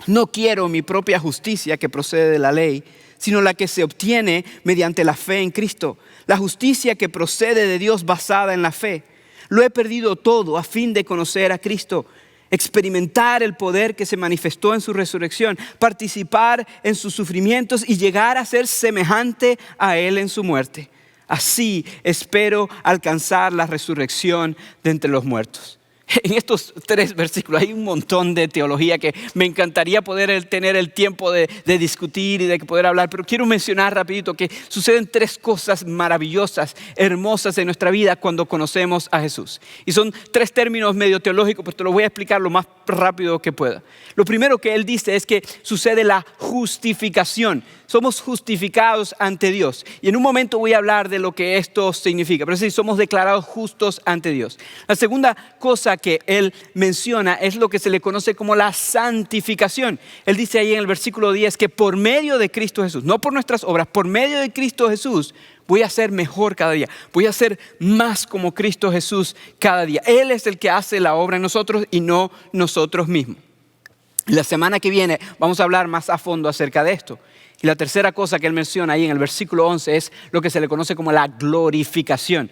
no quiero mi propia justicia que procede de la ley, sino la que se obtiene mediante la fe en Cristo. La justicia que procede de Dios basada en la fe. Lo he perdido todo a fin de conocer a Cristo, experimentar el poder que se manifestó en su resurrección, participar en sus sufrimientos y llegar a ser semejante a Él en su muerte. Así espero alcanzar la resurrección de entre los muertos. En estos 3 versículos hay un montón de teología que me encantaría poder tener el tiempo de discutir y de poder hablar, pero quiero mencionar rapidito que suceden 3 cosas maravillosas, hermosas en nuestra vida cuando conocemos a Jesús. Y son 3 términos medio teológicos, pues te los voy a explicar lo más rápido que pueda. Lo primero que él dice es que sucede la justificación. Somos justificados ante Dios. Y en un momento voy a hablar de lo que esto significa. Pero sí, somos declarados justos ante Dios. La segunda cosa que él menciona es lo que se le conoce como la santificación. Él dice ahí en el versículo 10 que por medio de Cristo Jesús, no por nuestras obras, por medio de Cristo Jesús, voy a ser mejor cada día. Voy a ser más como Cristo Jesús cada día. Él es el que hace la obra en nosotros y no nosotros mismos. La semana que viene vamos a hablar más a fondo acerca de esto. Y la tercera cosa que él menciona ahí en el versículo 11 es lo que se le conoce como la glorificación.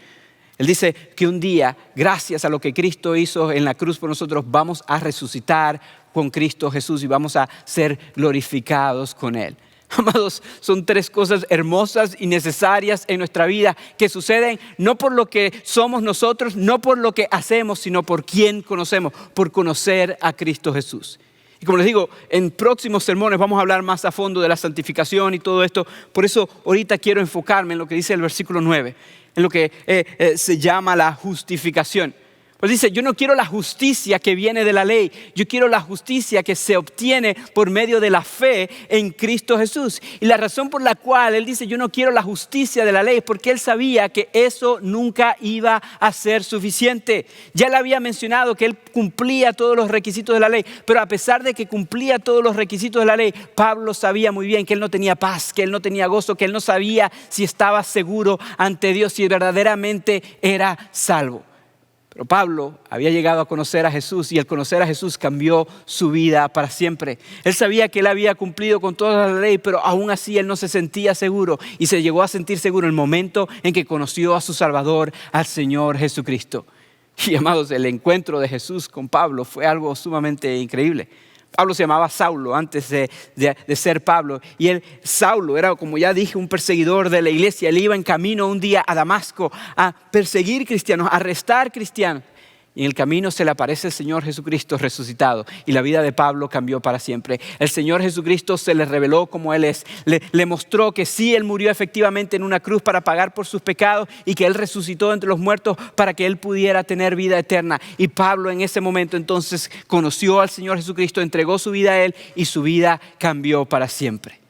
Él dice que un día, gracias a lo que Cristo hizo en la cruz por nosotros, vamos a resucitar con Cristo Jesús y vamos a ser glorificados con Él. Amados, son 3 cosas hermosas y necesarias en nuestra vida que suceden no por lo que somos nosotros, no por lo que hacemos, sino por quién conocemos, por conocer a Cristo Jesús. Y como les digo, en próximos sermones vamos a hablar más a fondo de la santificación y todo esto. Por eso ahorita quiero enfocarme en lo que dice el versículo 9, en lo que se llama la justificación. Pues dice, yo no quiero la justicia que viene de la ley, yo quiero la justicia que se obtiene por medio de la fe en Cristo Jesús. Y la razón por la cual él dice, yo no quiero la justicia de la ley, es porque él sabía que eso nunca iba a ser suficiente. Ya le había mencionado que él cumplía todos los requisitos de la ley, pero a pesar de que cumplía todos los requisitos de la ley, Pablo sabía muy bien que él no tenía paz, que él no tenía gozo, que él no sabía si estaba seguro ante Dios, si verdaderamente era salvo. Pero Pablo había llegado a conocer a Jesús y el conocer a Jesús cambió su vida para siempre. Él sabía que él había cumplido con toda la ley, pero aún así él no se sentía seguro y se llegó a sentir seguro en el momento en que conoció a su Salvador, al Señor Jesucristo. Y amados, el encuentro de Jesús con Pablo fue algo sumamente increíble. Pablo se llamaba Saulo antes de ser Pablo. Y Saulo era, como ya dije, un perseguidor de la iglesia. Él iba en camino un día a Damasco a perseguir cristianos, a arrestar cristianos. Y en el camino se le aparece el Señor Jesucristo resucitado. Y la vida de Pablo cambió para siempre. El Señor Jesucristo se le reveló como Él es. Le mostró que sí, Él murió efectivamente en una cruz para pagar por sus pecados. Y que Él resucitó entre los muertos para que Él pudiera tener vida eterna. Y Pablo en ese momento entonces conoció al Señor Jesucristo, entregó su vida a Él y su vida cambió para siempre.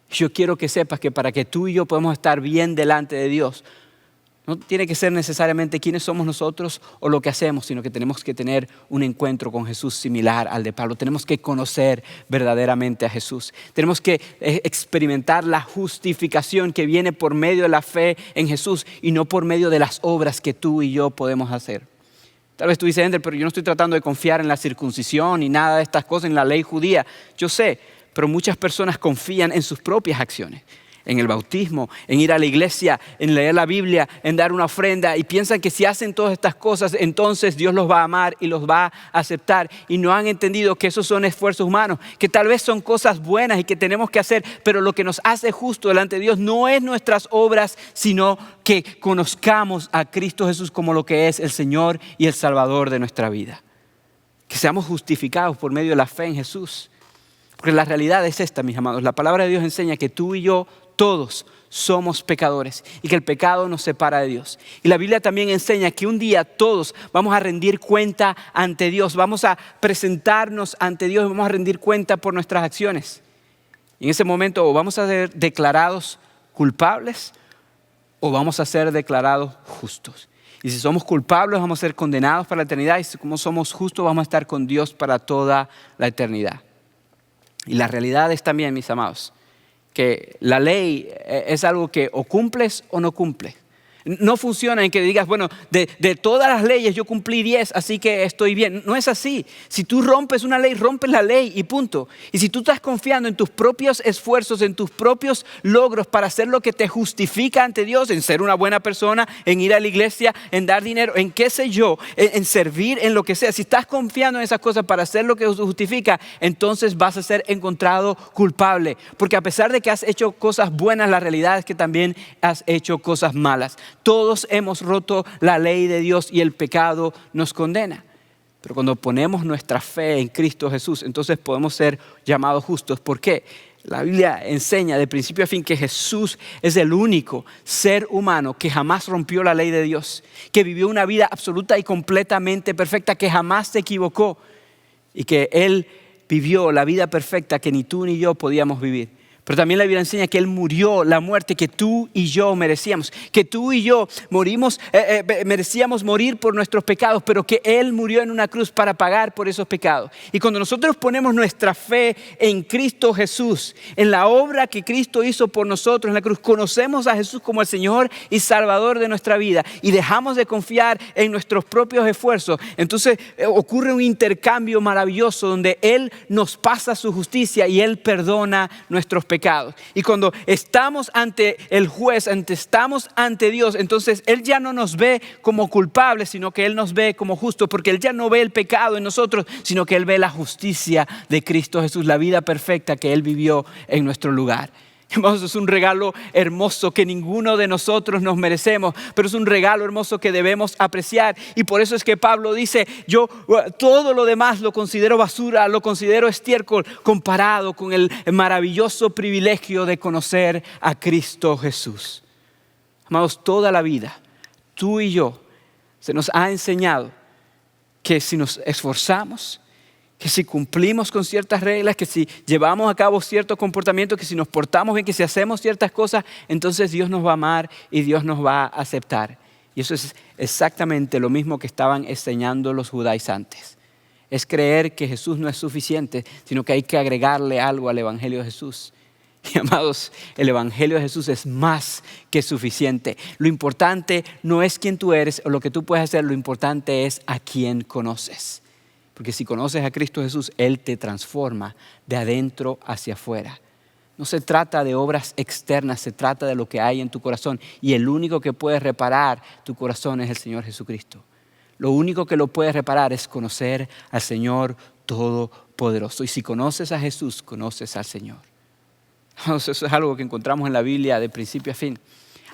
Yo quiero que sepas que para que tú y yo podamos estar bien delante de Dios, no tiene que ser necesariamente quiénes somos nosotros o lo que hacemos, sino que tenemos que tener un encuentro con Jesús similar al de Pablo. Tenemos que conocer verdaderamente a Jesús. Tenemos que experimentar la justificación que viene por medio de la fe en Jesús y no por medio de las obras que tú y yo podemos hacer. Tal vez tú dices, Ender, pero yo no estoy tratando de confiar en la circuncisión ni nada de estas cosas, en la ley judía. Yo sé, pero muchas personas confían en sus propias acciones. En el bautismo, en ir a la iglesia, en leer la Biblia, en dar una ofrenda y piensan que si hacen todas estas cosas entonces Dios los va a amar y los va a aceptar y no han entendido que esos son esfuerzos humanos, que tal vez son cosas buenas y que tenemos que hacer, pero lo que nos hace justo delante de Dios no es nuestras obras, sino que conozcamos a Cristo Jesús como lo que es el Señor y el Salvador de nuestra vida. Que seamos justificados por medio de la fe en Jesús. Porque la realidad es esta, mis amados. La palabra de Dios enseña que tú y yo todos somos pecadores y que el pecado nos separa de Dios. Y la Biblia también enseña que un día todos vamos a rendir cuenta ante Dios, vamos a presentarnos ante Dios y vamos a rendir cuenta por nuestras acciones. Y en ese momento o vamos a ser declarados culpables o vamos a ser declarados justos. Y si somos culpables vamos a ser condenados para la eternidad y si como somos justos vamos a estar con Dios para toda la eternidad. Y la realidad es también, mis amados, que la ley es algo que o cumples o no cumples. No funciona en que digas, bueno, de todas las leyes yo cumplí 10, así que estoy bien. No es así. Si tú rompes una ley, rompes la ley y punto. Y si tú estás confiando en tus propios esfuerzos, en tus propios logros para hacer lo que te justifica ante Dios, en ser una buena persona, en ir a la iglesia, en dar dinero, en qué sé yo, en servir, en lo que sea. Si estás confiando en esas cosas para hacer lo que justifica, entonces vas a ser encontrado culpable. Porque a pesar de que has hecho cosas buenas, la realidad es que también has hecho cosas malas. Todos hemos roto la ley de Dios y el pecado nos condena. Pero cuando ponemos nuestra fe en Cristo Jesús, entonces podemos ser llamados justos. ¿Por qué? La Biblia enseña de principio a fin que Jesús es el único ser humano que jamás rompió la ley de Dios, que vivió una vida absoluta y completamente perfecta, que jamás se equivocó y que Él vivió la vida perfecta que ni tú ni yo podíamos vivir. Pero también la Biblia enseña que Él murió la muerte que tú y yo merecíamos. Que tú y yo merecíamos morir por nuestros pecados, pero que Él murió en una cruz para pagar por esos pecados. Y cuando nosotros ponemos nuestra fe en Cristo Jesús, en la obra que Cristo hizo por nosotros en la cruz, conocemos a Jesús como el Señor y Salvador de nuestra vida y dejamos de confiar en nuestros propios esfuerzos, entonces ocurre un intercambio maravilloso donde Él nos pasa su justicia y Él perdona nuestros pecados. Y cuando estamos ante el juez, estamos ante Dios, entonces Él ya no nos ve como culpables, sino que Él nos ve como justos, porque Él ya no ve el pecado en nosotros, sino que Él ve la justicia de Cristo Jesús, la vida perfecta que Él vivió en nuestro lugar. Hermanos, es un regalo hermoso que ninguno de nosotros nos merecemos, pero es un regalo hermoso que debemos apreciar. Y por eso es que Pablo dice, yo todo lo demás lo considero basura, lo considero estiércol comparado con el maravilloso privilegio de conocer a Cristo Jesús. Amados, toda la vida, tú y yo, se nos ha enseñado que si nos esforzamos, que si cumplimos con ciertas reglas, que si llevamos a cabo ciertos comportamientos, que si nos portamos bien, que si hacemos ciertas cosas, entonces Dios nos va a amar y Dios nos va a aceptar. Y eso es exactamente lo mismo que estaban enseñando los judaizantes. Es creer que Jesús no es suficiente, sino que hay que agregarle algo al Evangelio de Jesús. Y amados, el Evangelio de Jesús es más que suficiente. Lo importante no es quién tú eres o lo que tú puedes hacer, lo importante es a quién conoces. Porque si conoces a Cristo Jesús, Él te transforma de adentro hacia afuera. No se trata de obras externas, se trata de lo que hay en tu corazón. Y el único que puede reparar tu corazón es el Señor Jesucristo. Lo único que lo puede reparar es conocer al Señor Todopoderoso. Y si conoces a Jesús, conoces al Señor. Eso es algo que encontramos en la Biblia de principio a fin.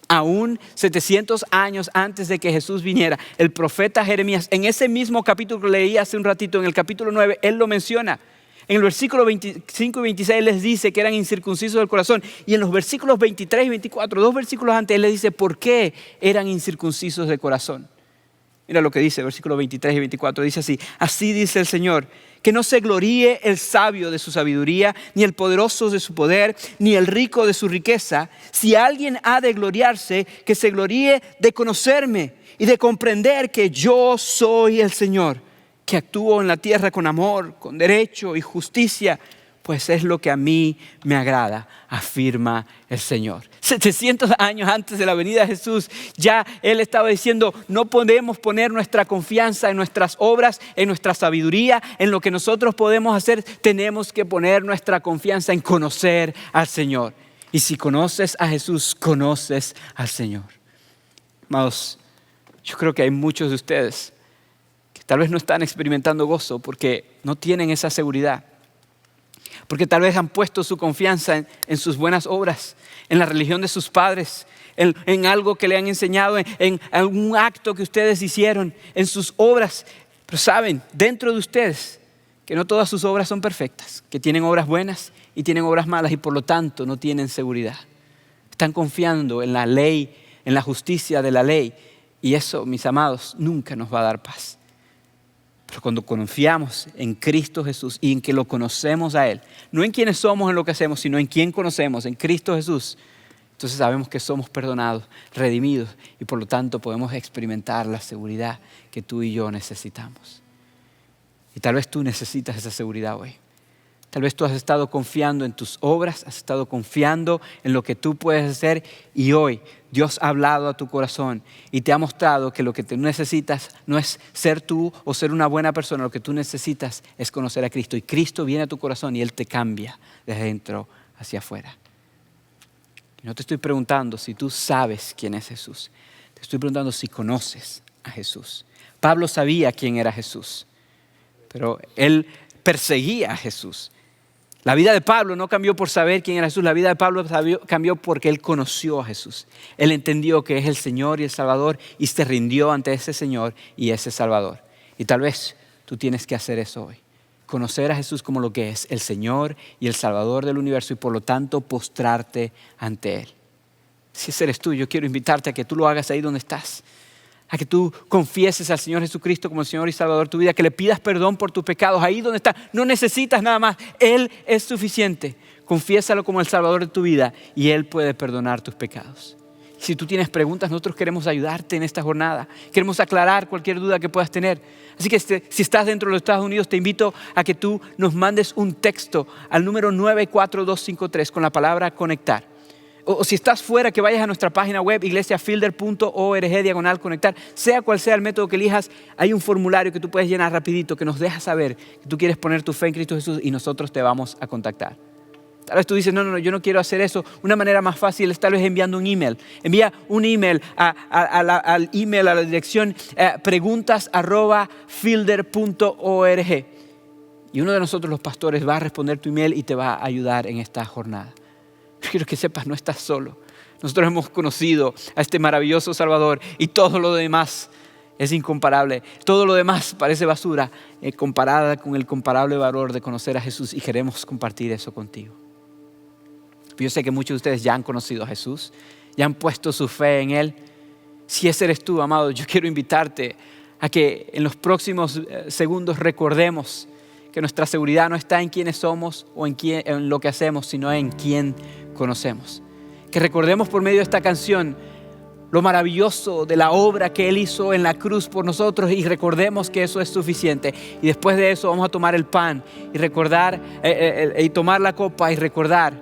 Aún 700 años antes de que Jesús viniera, el profeta Jeremías, en ese mismo capítulo que leí hace un ratito, en el capítulo 9, él lo menciona. En el versículo 25 y 26 les dice que eran incircuncisos del corazón. Y en los versículos 23 y 24, 2 versículos antes, él les dice por qué eran incircuncisos de corazón. Mira lo que dice, versículos 23 y 24. Dice así: así dice el Señor, que no se gloríe el sabio de su sabiduría, ni el poderoso de su poder, ni el rico de su riqueza. Si alguien ha de gloriarse, que se gloríe de conocerme y de comprender que yo soy el Señor, que actúo en la tierra con amor, con derecho y justicia, pues es lo que a mí me agrada, afirma el Señor. 700 años antes de la venida de Jesús, ya Él estaba diciendo: no podemos poner nuestra confianza en nuestras obras, en nuestra sabiduría, en lo que nosotros podemos hacer. Tenemos que poner nuestra confianza en conocer al Señor. Y si conoces a Jesús, conoces al Señor. Amados, yo creo que hay muchos de ustedes que tal vez no están experimentando gozo porque no tienen esa seguridad. Porque tal vez han puesto su confianza en sus buenas obras, en la religión de sus padres, en algo que le han enseñado, en algún acto que ustedes hicieron, en sus obras. Pero saben, dentro de ustedes, que no todas sus obras son perfectas, que tienen obras buenas y tienen obras malas y por lo tanto no tienen seguridad. Están confiando en la ley, en la justicia de la ley, y eso, mis amados, nunca nos va a dar paz. Pero cuando confiamos en Cristo Jesús y en que lo conocemos a Él, no en quiénes somos en lo que hacemos, sino en quién conocemos, en Cristo Jesús, entonces sabemos que somos perdonados, redimidos y por lo tanto podemos experimentar la seguridad que tú y yo necesitamos. Y tal vez tú necesitas esa seguridad hoy. Tal vez tú has estado confiando en tus obras, has estado confiando en lo que tú puedes hacer y hoy Dios ha hablado a tu corazón y te ha mostrado que lo que tú necesitas no es ser tú o ser una buena persona. Lo que tú necesitas es conocer a Cristo y Cristo viene a tu corazón y Él te cambia desde dentro hacia afuera. Y no te estoy preguntando si tú sabes quién es Jesús. Te estoy preguntando si conoces a Jesús. Pablo sabía quién era Jesús, pero él perseguía a Jesús. La vida de Pablo no cambió por saber quién era Jesús. La vida de Pablo cambió porque él conoció a Jesús. Él entendió que es el Señor y el Salvador y se rindió ante ese Señor y ese Salvador. Y tal vez tú tienes que hacer eso hoy. Conocer a Jesús como lo que es, el Señor y el Salvador del universo y por lo tanto postrarte ante Él. Si ese eres tú, yo quiero invitarte a que tú lo hagas ahí donde estás. A que tú confieses al Señor Jesucristo como el Señor y Salvador de tu vida, que le pidas perdón por tus pecados ahí donde estás. No necesitas nada más, Él es suficiente. Confiésalo como el Salvador de tu vida y Él puede perdonar tus pecados. Si tú tienes preguntas, nosotros queremos ayudarte en esta jornada. Queremos aclarar cualquier duda que puedas tener. Así que si estás dentro de los Estados Unidos, te invito a que tú nos mandes un texto al número 94253 con la palabra conectar. O si estás fuera, que vayas a nuestra página web iglesiafielder.org/conectar. Sea cual sea el método que elijas, hay un formulario que tú puedes llenar rapidito que nos deja saber que tú quieres poner tu fe en Cristo Jesús y nosotros te vamos a contactar. Tal vez tú dices, no, yo no quiero hacer eso. Una manera más fácil es tal vez enviando un email. Envía un email al email, a la dirección preguntas@fielder.org. Y uno de nosotros los pastores va a responder tu email y te va a ayudar en esta jornada. Quiero que sepas, no estás solo. Nosotros hemos conocido a este maravilloso Salvador y todo lo demás es incomparable. Todo lo demás parece basura comparada con el comparable valor de conocer a Jesús y queremos compartir eso contigo. Yo sé que muchos de ustedes ya han conocido a Jesús, ya han puesto su fe en Él. Si ese eres tú, amado, yo quiero invitarte a que en los próximos segundos recordemos que nuestra seguridad no está en quiénes somos o en lo que hacemos, sino en quién conocemos. Que recordemos por medio de esta canción lo maravilloso de la obra que Él hizo en la cruz por nosotros y recordemos que eso es suficiente. Y después de eso vamos a tomar el pan y recordar y tomar la copa y recordar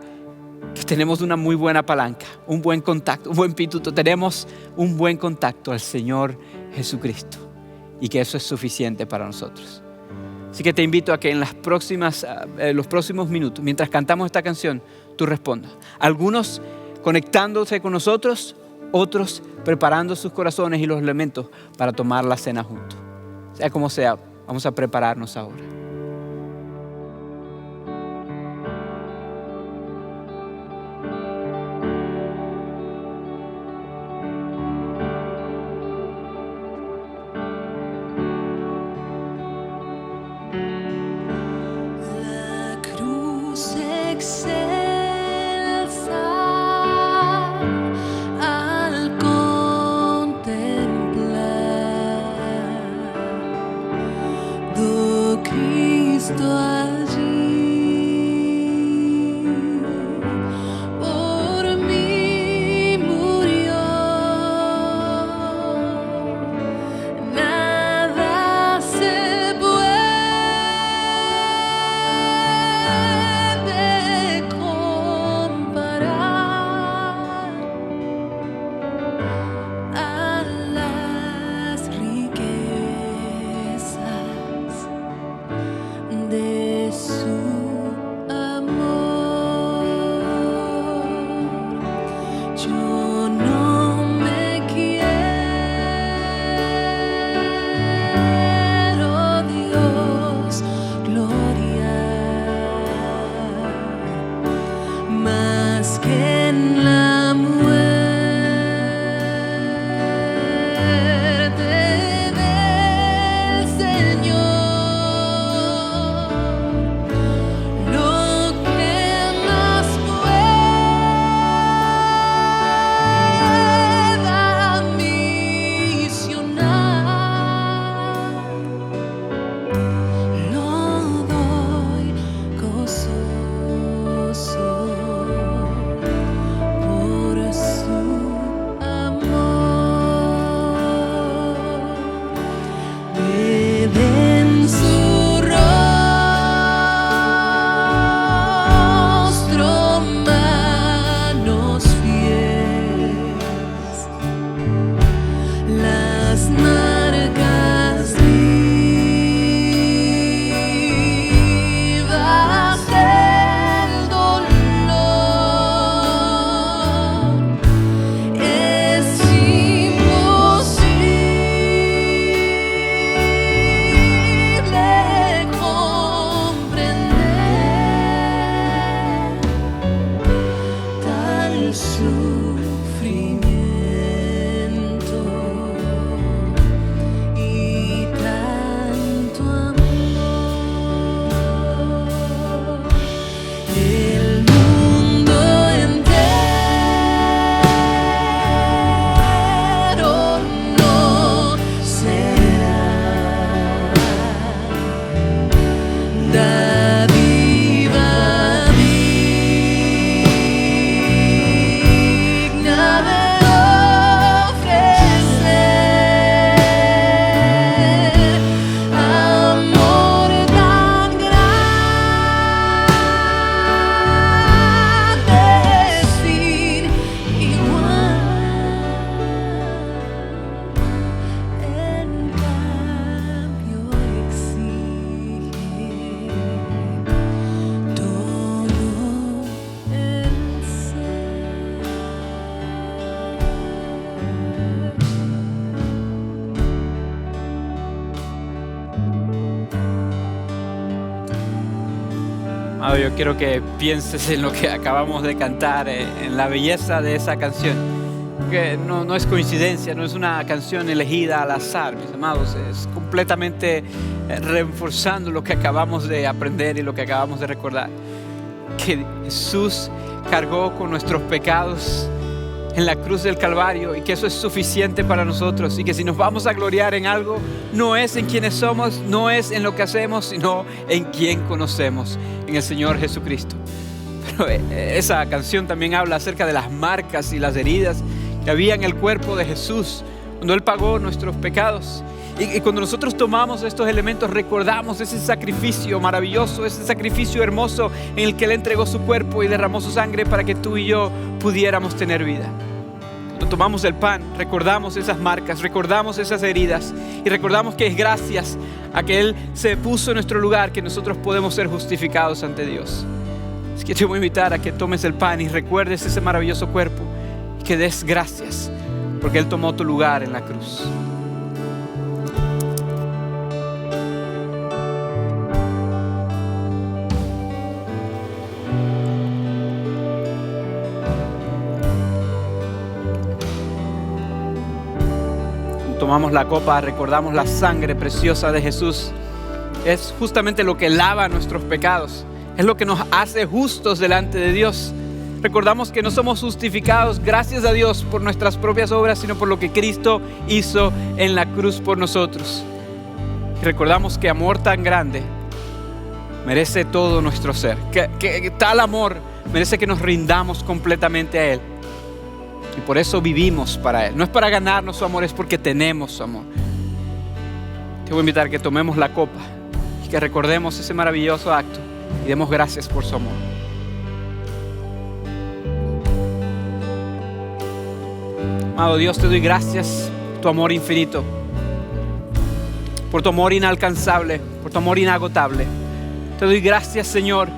que tenemos una muy buena palanca, un buen contacto, un buen pituto. Tenemos un buen contacto al Señor Jesucristo y que eso es suficiente para nosotros. Así que te invito a que en los próximos minutos, mientras cantamos esta canción, tú respondas. Algunos conectándose con nosotros, otros preparando sus corazones y los elementos para tomar la cena juntos. Sea como sea, vamos a prepararnos ahora. Al contemplar Amado, yo quiero que pienses en lo que acabamos de cantar, en la belleza de esa canción. Que no es coincidencia, no es una canción elegida al azar, mis amados. Es completamente reforzando lo que acabamos de aprender y lo que acabamos de recordar. Que Jesús cargó con nuestros pecados en la cruz del Calvario y que eso es suficiente para nosotros, y que si nos vamos a gloriar en algo, no es en quienes somos, no es en lo que hacemos, sino en quien conocemos, en el Señor Jesucristo. Pero esa canción también habla acerca de las marcas y las heridas que había en el cuerpo de Jesús cuando Él pagó nuestros pecados. Y cuando nosotros tomamos estos elementos, recordamos ese sacrificio maravilloso, ese sacrificio hermoso en el que Él entregó su cuerpo y derramó su sangre para que tú y yo pudiéramos tener vida. Cuando tomamos el pan, recordamos esas marcas, recordamos esas heridas y recordamos que es gracias a que Él se puso en nuestro lugar que nosotros podemos ser justificados ante Dios. Así que te voy a invitar a que tomes el pan y recuerdes ese maravilloso cuerpo y que des gracias porque Él tomó tu lugar en la cruz. Tomamos la copa, recordamos la sangre preciosa de Jesús. Es justamente lo que lava nuestros pecados. Es lo que nos hace justos delante de Dios. Recordamos que no somos justificados gracias a Dios por nuestras propias obras, sino por lo que Cristo hizo en la cruz por nosotros. Y recordamos que amor tan grande merece todo nuestro ser. Que tal amor merece que nos rindamos completamente a Él. Y por eso vivimos para Él. No es para ganarnos su amor, es porque tenemos su amor. Te voy a invitar a que tomemos la copa y que recordemos ese maravilloso acto y demos gracias por su amor. Amado Dios, te doy gracias por tu amor infinito, por tu amor inalcanzable, por tu amor inagotable. Te doy gracias, Señor,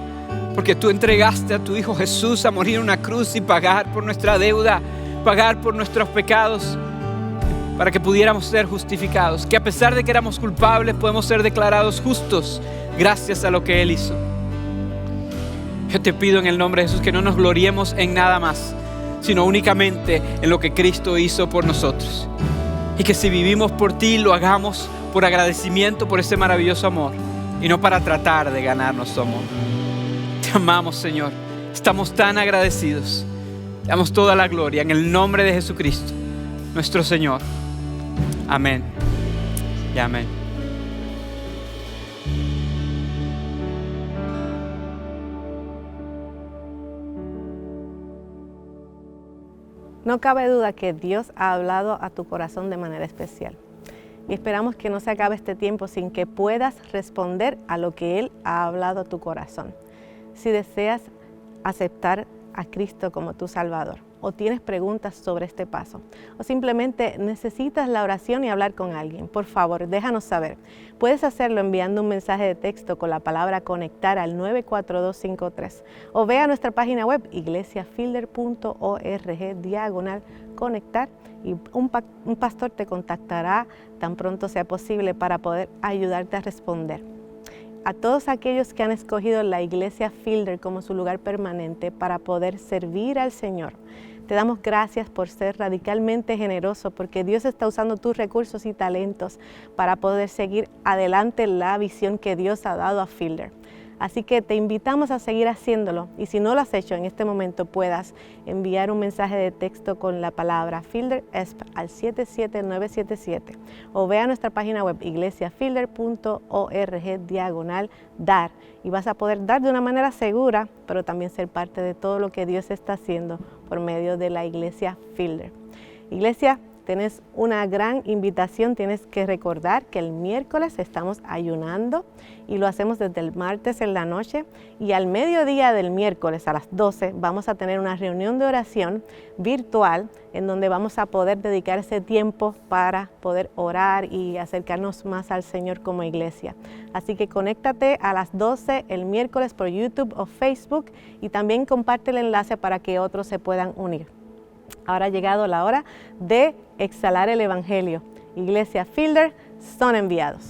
porque tú entregaste a tu Hijo Jesús a morir en una cruz y pagar por nuestra deuda, pagar por nuestros pecados, para que pudiéramos ser justificados, que a pesar de que éramos culpables podemos ser declarados justos gracias a lo que Él hizo. Yo te pido en el nombre de Jesús que no nos gloriemos en nada más, sino únicamente en lo que Cristo hizo por nosotros, y que si vivimos por ti lo hagamos por agradecimiento por ese maravilloso amor y no para tratar de ganarnos su amor. Te amamos, Señor, estamos tan agradecidos. Te damos toda la gloria en el nombre de Jesucristo, nuestro Señor. Amén y amén. No cabe duda que Dios ha hablado a tu corazón de manera especial. Y esperamos que no se acabe este tiempo sin que puedas responder a lo que Él ha hablado a tu corazón. Si deseas aceptar a Cristo como tu Salvador, o tienes preguntas sobre este paso, o simplemente necesitas la oración y hablar con alguien, por favor, déjanos saber. Puedes hacerlo enviando un mensaje de texto con la palabra conectar al 94253, o ve a nuestra página web iglesiafielder.org/conectar y un pastor te contactará tan pronto sea posible para poder ayudarte a responder. A todos aquellos que han escogido la Iglesia Fielder como su lugar permanente para poder servir al Señor, te damos gracias por ser radicalmente generoso, porque Dios está usando tus recursos y talentos para poder seguir adelante la visión que Dios ha dado a Fielder. Así que te invitamos a seguir haciéndolo, y si no lo has hecho en este momento, puedas enviar un mensaje de texto con la palabra Fielder ESP al 77977, o ve a nuestra página web iglesiafielder.org/dar, y vas a poder dar de una manera segura, pero también ser parte de todo lo que Dios está haciendo por medio de la Iglesia Fielder. Iglesia, tienes una gran invitación. Tienes que recordar que el miércoles estamos ayunando y lo hacemos desde el martes en la noche, y al mediodía del miércoles a las 12 vamos a tener una reunión de oración virtual en donde vamos a poder dedicar ese tiempo para poder orar y acercarnos más al Señor como iglesia. Así que conéctate a las 12 el miércoles por YouTube o Facebook, y también comparte el enlace para que otros se puedan unir. Ahora ha llegado la hora de exhalar el Evangelio. Iglesia Fielder, son enviados.